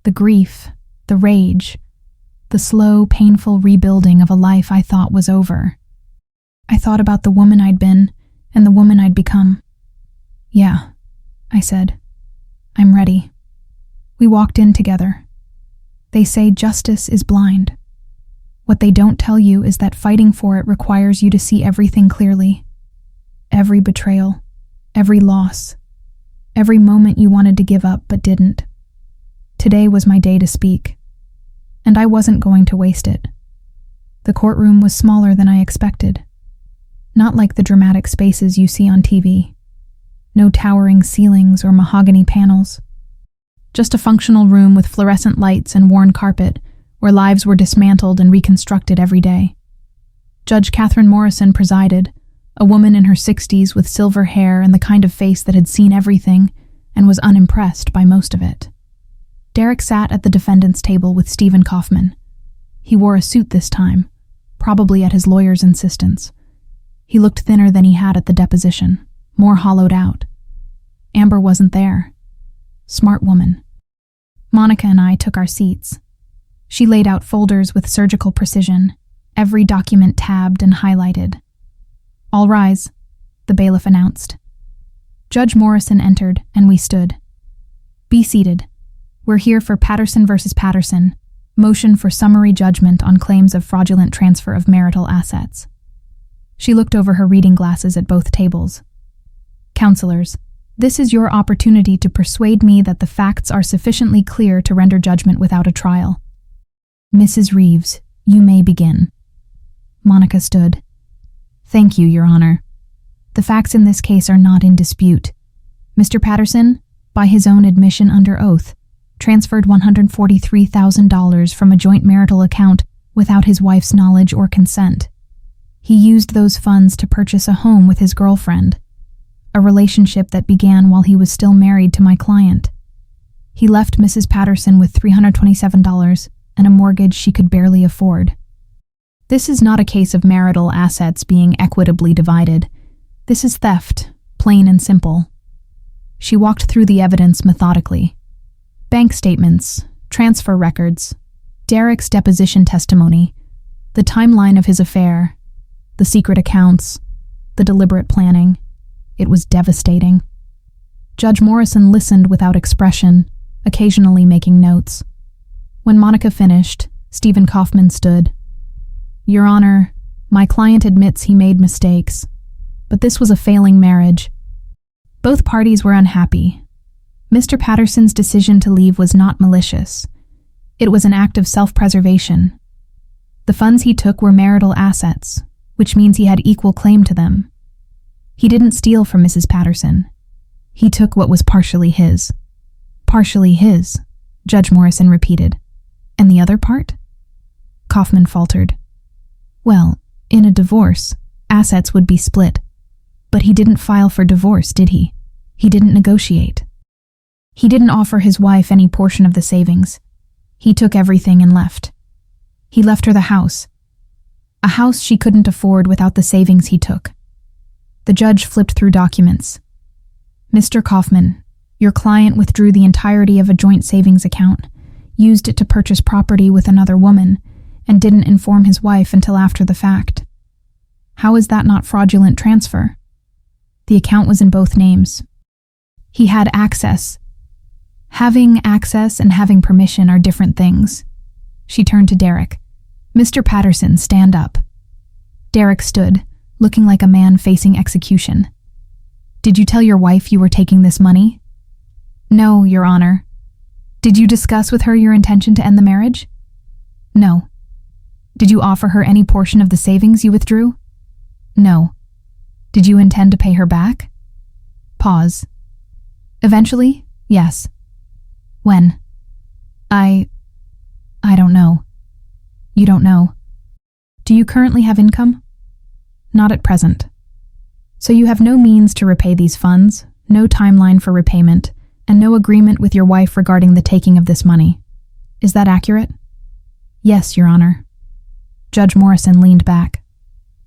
The grief, the rage, the slow, painful rebuilding of a life I thought was over. I thought about the woman I'd been and the woman I'd become. "Yeah," I said. "I'm ready." We walked in together. They say justice is blind. What they don't tell you is that fighting for it requires you to see everything clearly. Every betrayal, every loss, every moment you wanted to give up but didn't. Today was my day to speak, and I wasn't going to waste it. The courtroom was smaller than I expected. Not like the dramatic spaces you see on TV. No towering ceilings or mahogany panels. Just a functional room with fluorescent lights and worn carpet where lives were dismantled and reconstructed every day. Judge Catherine Morrison presided, a woman in her 60s with silver hair and the kind of face that had seen everything and was unimpressed by most of it. Derek sat at the defendant's table with Stephen Kaufman. He wore a suit this time, probably at his lawyer's insistence. He looked thinner than he had at the deposition, more hollowed out. Amber wasn't there. Smart woman. Monica and I took our seats. She laid out folders with surgical precision, every document tabbed and highlighted. "All rise," the bailiff announced. Judge Morrison entered, and we stood. "Be seated. We're here for Patterson versus Patterson, motion for summary judgment on claims of fraudulent transfer of marital assets." She looked over her reading glasses at both tables. "Counselors, this is your opportunity to persuade me that the facts are sufficiently clear to render judgment without a trial. Mrs. Reeves, you may begin." Monica stood. "Thank you, Your Honor. The facts in this case are not in dispute. Mr. Patterson, by his own admission under oath, transferred $143,000 from a joint marital account without his wife's knowledge or consent. He used those funds to purchase a home with his girlfriend, a relationship that began while he was still married to my client. He left Mrs. Patterson with $327 and a mortgage she could barely afford. This is not a case of marital assets being equitably divided. This is theft, plain and simple." She walked through the evidence methodically. Bank statements, transfer records, Derek's deposition testimony, the timeline of his affair, the secret accounts, the deliberate planning. It was devastating. Judge Morrison listened without expression, occasionally making notes. When Monica finished, Stephen Kaufman stood. "Your Honor, my client admits he made mistakes, but this was a failing marriage. Both parties were unhappy. Mr. Patterson's decision to leave was not malicious. It was an act of self-preservation. The funds he took were marital assets, which means he had equal claim to them. He didn't steal from Mrs. Patterson. He took what was partially his." "Partially his," Judge Morrison repeated. "And the other part?" Kaufman faltered. "Well, in a divorce, assets would be split. But he didn't file for divorce, did he? He didn't negotiate. He didn't offer his wife any portion of the savings. He took everything and left. He left her the house. A house she couldn't afford without the savings he took." The judge flipped through documents. "Mr. Kaufman, your client withdrew the entirety of a joint savings account, used it to purchase property with another woman, and didn't inform his wife until after the fact. How is that not fraudulent transfer? The account was in both names. He had access. Having access and having permission are different things." She turned to Derek. "Mr. Patterson, stand up." Derek stood, looking like a man facing execution. "Did you tell your wife you were taking this money?" "No, Your Honor." "Did you discuss with her your intention to end the marriage?" "No." "Did you offer her any portion of the savings you withdrew?" "No." "Did you intend to pay her back?" Pause. "Eventually, yes." "When?" I don't know." "You don't know. Do you currently have income?" "Not at present." "So you have no means to repay these funds, no timeline for repayment, and no agreement with your wife regarding the taking of this money. Is that accurate?" "Yes, Your Honor." Judge Morrison leaned back.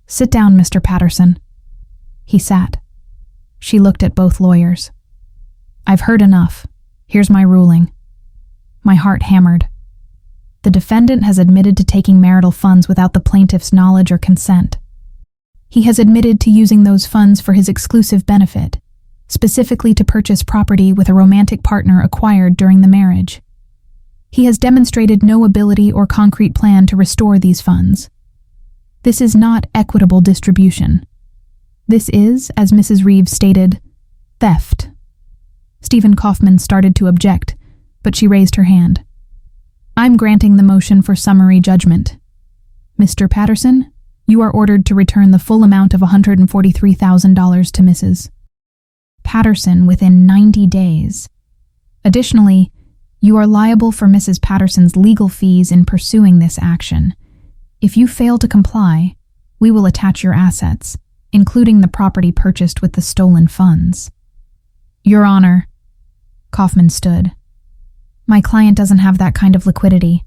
"Sit down, Mr. Patterson." He sat. She looked at both lawyers. "I've heard enough. Here's my ruling." My heart hammered. The defendant has admitted to taking marital funds without the plaintiff's knowledge or consent. He has admitted to using those funds for his exclusive benefit, specifically to purchase property with a romantic partner acquired during the marriage. He has demonstrated no ability or concrete plan to restore these funds. This is not equitable distribution. This is, as Mrs. Reeves stated, theft. Stephen Kaufman started to object, but she raised her hand. "I'm granting the motion for summary judgment. Mr. Patterson, you are ordered to return the full amount of $143,000 to Mrs. Patterson within 90 days. Additionally, you are liable for Mrs. Patterson's legal fees in pursuing this action. If you fail to comply, we will attach your assets, including the property purchased with the stolen funds." "Your Honor." Kaufman stood. "My client doesn't have that kind of liquidity."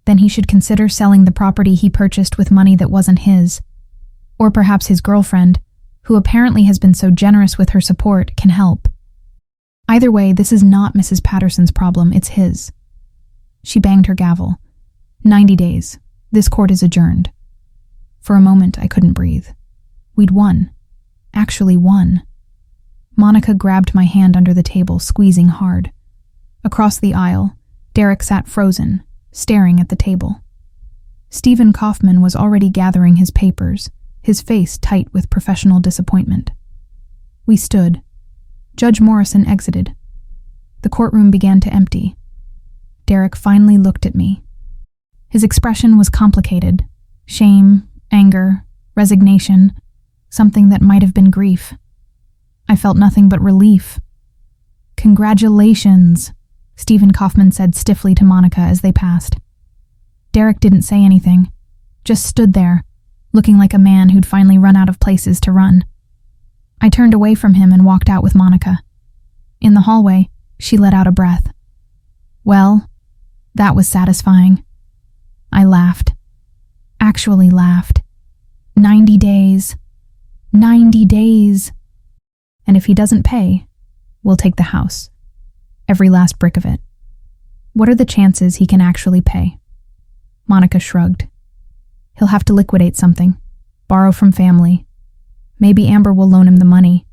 then he should consider selling the property he purchased with money that wasn't his. Or perhaps his girlfriend, who apparently has been so generous with her support, can help. Either way, this is not Mrs. Patterson's problem, it's his. She banged her gavel. 90 days. This court is adjourned. For a moment, I couldn't breathe. We'd won. Actually won. Monica grabbed my hand under the table, squeezing hard. Across the aisle, Derek sat frozen, staring at the table. Stephen Kaufman was already gathering his papers, his face tight with professional disappointment. We stood. Judge Morrison exited. The courtroom began to empty. Derek finally looked at me. His expression was complicated. Shame, anger, resignation, something that might have been grief. I felt nothing but relief. "Congratulations," Stephen Kaufman said stiffly to Monica as they passed. Derek didn't say anything, just stood there, looking like a man who'd finally run out of places to run. I turned away from him and walked out with Monica. In the hallway, she let out a breath. Well, that was satisfying. I laughed. Actually laughed. 90 days. 90 days. And if he doesn't pay, we'll take the house. Every last brick of it. What are the chances he can actually pay? Monica shrugged. He'll have to liquidate something. Borrow from family. Maybe Amber will loan him the money,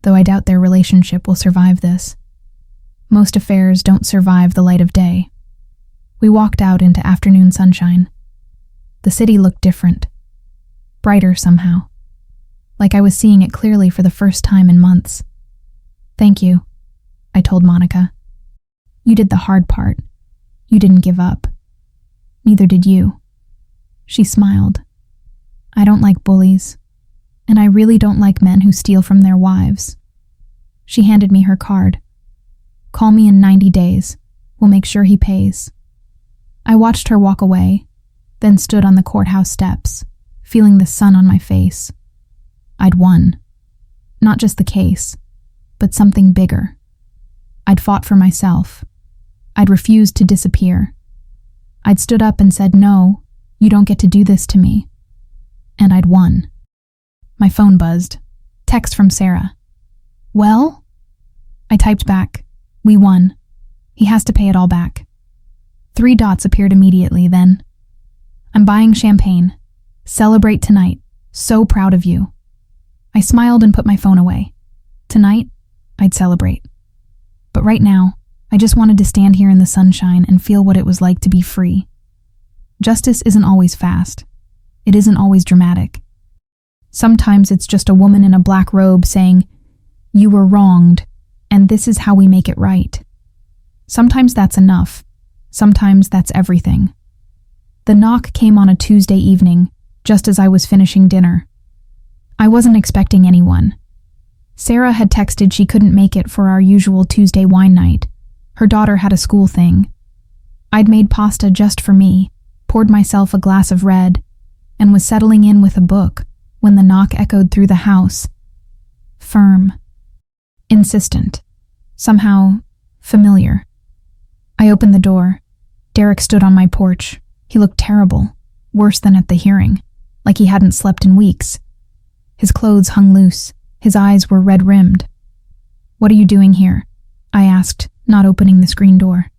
though I doubt their relationship will survive this. Most affairs don't survive the light of day. We walked out into afternoon sunshine. The city looked different. Brighter somehow. Like I was seeing it clearly for the first time in months. Thank you, I told Monica. You did the hard part. You didn't give up. Neither did you. She smiled. I don't like bullies, and I really don't like men who steal from their wives. She handed me her card. Call me in 90 days. We'll make sure he pays. I watched her walk away, then stood on the courthouse steps, feeling the sun on my face. I'd won. Not just the case, but something bigger. I'd fought for myself. I'd refused to disappear. I'd stood up and said, no, you don't get to do this to me. And I'd won. My phone buzzed. Text from Sarah. Well? I typed back. We won. He has to pay it all back. 3 dots appeared immediately, then. I'm buying champagne. Celebrate tonight. So proud of you. I smiled and put my phone away. Tonight, I'd celebrate. But right now, I just wanted to stand here in the sunshine and feel what it was like to be free. Justice isn't always fast. It isn't always dramatic. Sometimes it's just a woman in a black robe saying, you were wronged, and this is how we make it right. Sometimes that's enough. Sometimes that's everything. The knock came on a Tuesday evening, just as I was finishing dinner. I wasn't expecting anyone. Sarah had texted she couldn't make it for our usual Tuesday wine night. Her daughter had a school thing. I'd made pasta just for me, poured myself a glass of red, and was settling in with a book when the knock echoed through the house. Firm. Insistent. Somehow familiar. I opened the door. Derek stood on my porch. He looked terrible, worse than at the hearing, like he hadn't slept in weeks. His clothes hung loose. His eyes were red-rimmed. What are you doing here? I asked, not opening the screen door.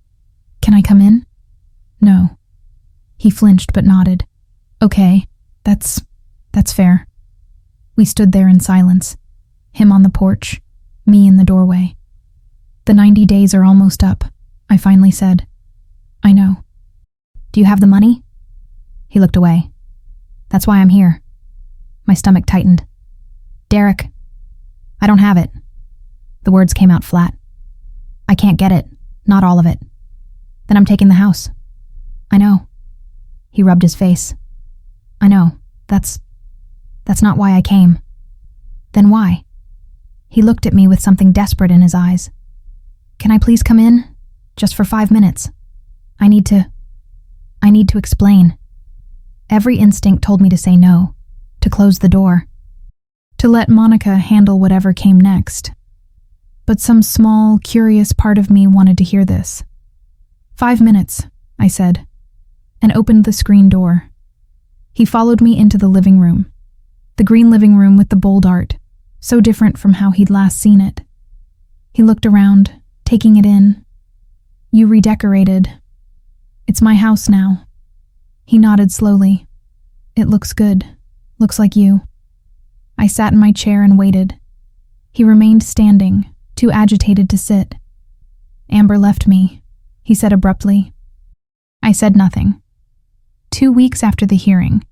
Can I come in? No. He flinched but nodded. Okay, that's fair. We stood there in silence. Him on the porch, me in the doorway. The 90 days are almost up, I finally said. I know. Do you have the money? He looked away. That's why I'm here. My stomach tightened. Derek, I don't have it. The words came out flat. I can't get it, not all of it. Then I'm taking the house. I know. He rubbed his face. I know, that's not why I came. Then why? He looked at me with something desperate in his eyes. Can I please come in? Just for 5 minutes. I need to explain. Every instinct told me to say no, to close the door, to let Monica handle whatever came next. But some small, curious part of me wanted to hear this. 5 minutes, I said. and opened the screen door. He followed me into the living room. The green living room with the bold art, so different from how he'd last seen it. He looked around, taking it in. "You redecorated. It's my house now." He nodded slowly. "It looks good. Looks like you." I sat in my chair and waited. He remained standing, too agitated to sit. "Amber left me," he said abruptly. I said nothing. 2 weeks after the hearing.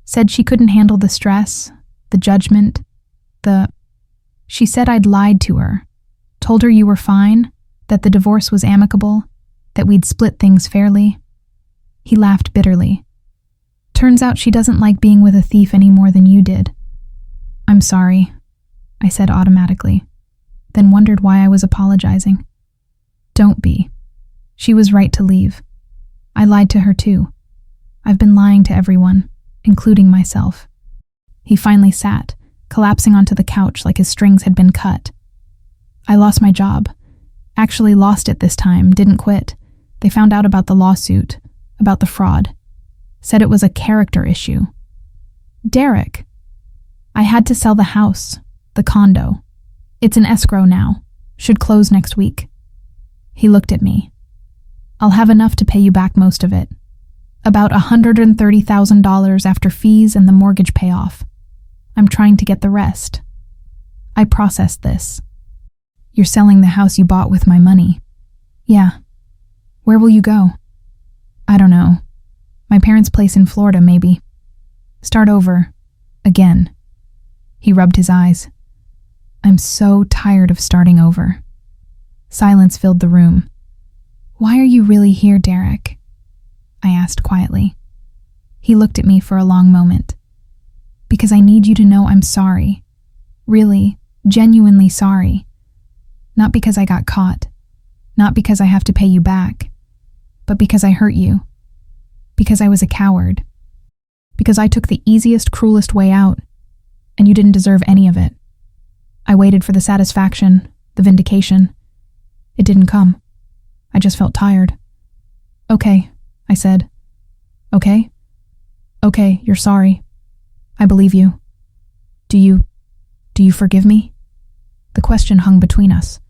Said she couldn't handle the stress, the judgment, She said I'd lied to her. Told her you were fine, that the divorce was amicable, that we'd split things fairly. He laughed bitterly. "Turns out she doesn't like being with a thief any more than you did." "I'm sorry," I said automatically, then wondered why I was apologizing. "Don't be. She was right to leave. I lied to her too. I've been lying to everyone, including myself." He finally sat, collapsing onto the couch like his strings had been cut. "I lost my job. Actually lost it this time, didn't quit. They found out about the lawsuit, about the fraud. Said it was a character issue." "Derek." "I had to sell the house, the condo. It's in escrow now. Should close next week." He looked at me. "I'll have enough to pay you back most of it. About $130,000 after fees and the mortgage payoff. I'm trying to get the rest." I processed this. "You're selling the house you bought with my money." "Yeah." "Where will you go?" "I don't know. My parents' place in Florida, maybe. Start over. Again." He rubbed his eyes. "I'm so tired of starting over." Silence filled the room. "Why are you really here, Derek?" I asked quietly. He looked at me for a long moment. "Because I need you to know I'm sorry. Really, genuinely sorry. Not because I got caught. Not because I have to pay you back. But because I hurt you. Because I was a coward. Because I took the easiest, cruelest way out, and you didn't deserve any of it. I waited for the satisfaction, the vindication. It didn't come. I just felt tired." "Okay," I said. "Okay? Okay, you're sorry. I believe you. Do you forgive me?" The question hung between us.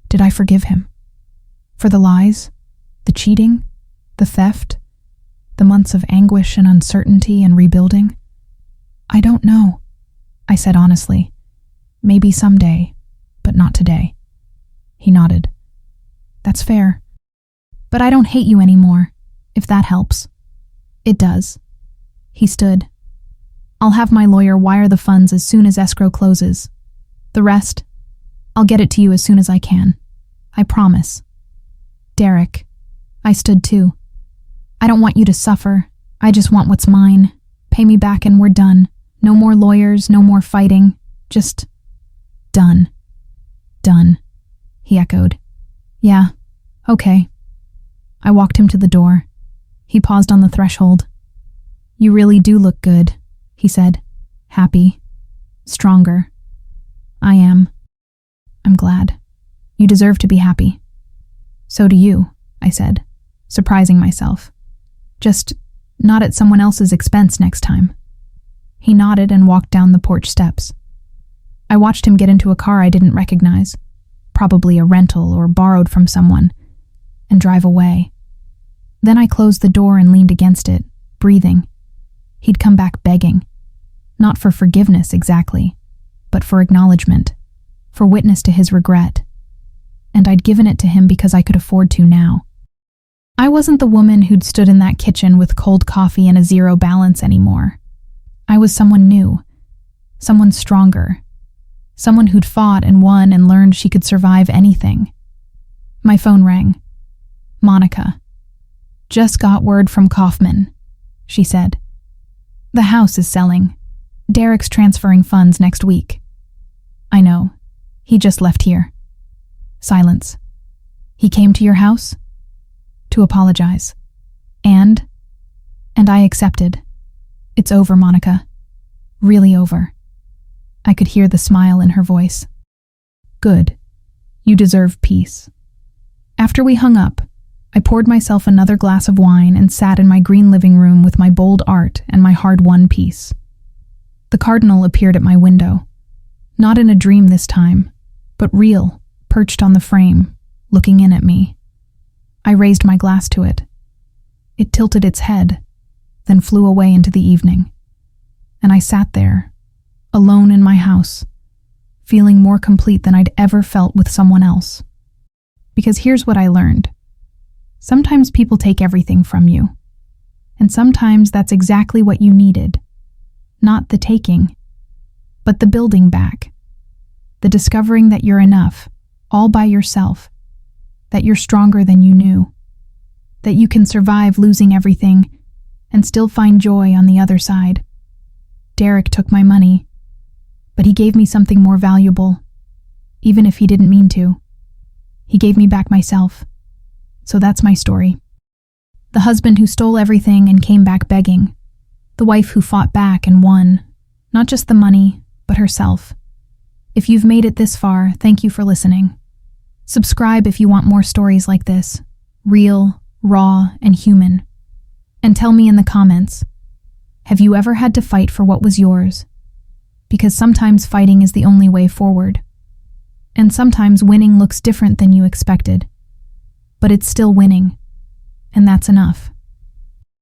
Did I forgive him? For the lies, the cheating, the theft, the months of anguish and uncertainty and rebuilding? "I don't know," I said honestly. "Maybe someday, but not today." He nodded. "That's fair. But I don't hate you anymore, if that helps." "It does." He stood. "I'll have my lawyer wire the funds as soon as escrow closes. The rest, I'll get it to you as soon as I can. I promise." "Derek." I stood too. "I don't want you to suffer. I just want what's mine. Pay me back and we're done. No more lawyers, no more fighting. Just done." "Done," he echoed. "Yeah, okay." I walked him to the door. He paused on the threshold. "You really do look good," he said. "Happy. Stronger." "I am. I'm glad. You deserve to be happy." "So do you," I said, surprising myself. "Just not at someone else's expense next time." He nodded and walked down the porch steps. I watched him get into a car I didn't recognize, probably a rental or borrowed from someone, and drive away. Then I closed the door and leaned against it, breathing. He'd come back begging. Not for forgiveness exactly, but for acknowledgement, for witness to his regret. And I'd given it to him because I could afford to now. I wasn't the woman who'd stood in that kitchen with cold coffee and a zero balance anymore. I was someone new, someone stronger, someone who'd fought and won and learned she could survive anything. My phone rang. "Monica." "Just got word from Kaufman," she said. "The house is selling. Derek's transferring funds next week." "I know. He just left here." Silence. "He came to your house?" "To apologize." And I accepted. "It's over, Monica. Really over." I could hear the smile in her voice. "Good. You deserve peace." After we hung up, I poured myself another glass of wine and sat in my green living room with my bold art and my hard-won peace. The cardinal appeared at my window. Not in a dream this time, but real, perched on the frame, looking in at me. I raised my glass to it. It tilted its head, then flew away into the evening. And I sat there, alone in my house, feeling more complete than I'd ever felt with someone else. Because here's what I learned. Sometimes people take everything from you. And sometimes that's exactly what you needed. Not the taking, but the building back. The discovering that you're enough, all by yourself. That you're stronger than you knew. That you can survive losing everything and still find joy on the other side. Derek took my money, but he gave me something more valuable, even if he didn't mean to. He gave me back myself. So that's my story. The husband who stole everything and came back begging. The wife who fought back and won, not just the money, but herself. If you've made it this far, thank you for listening. Subscribe if you want more stories like this, real, raw, and human. And tell me in the comments, have you ever had to fight for what was yours? Because sometimes fighting is the only way forward. And sometimes winning looks different than you expected. But it's still winning, and that's enough.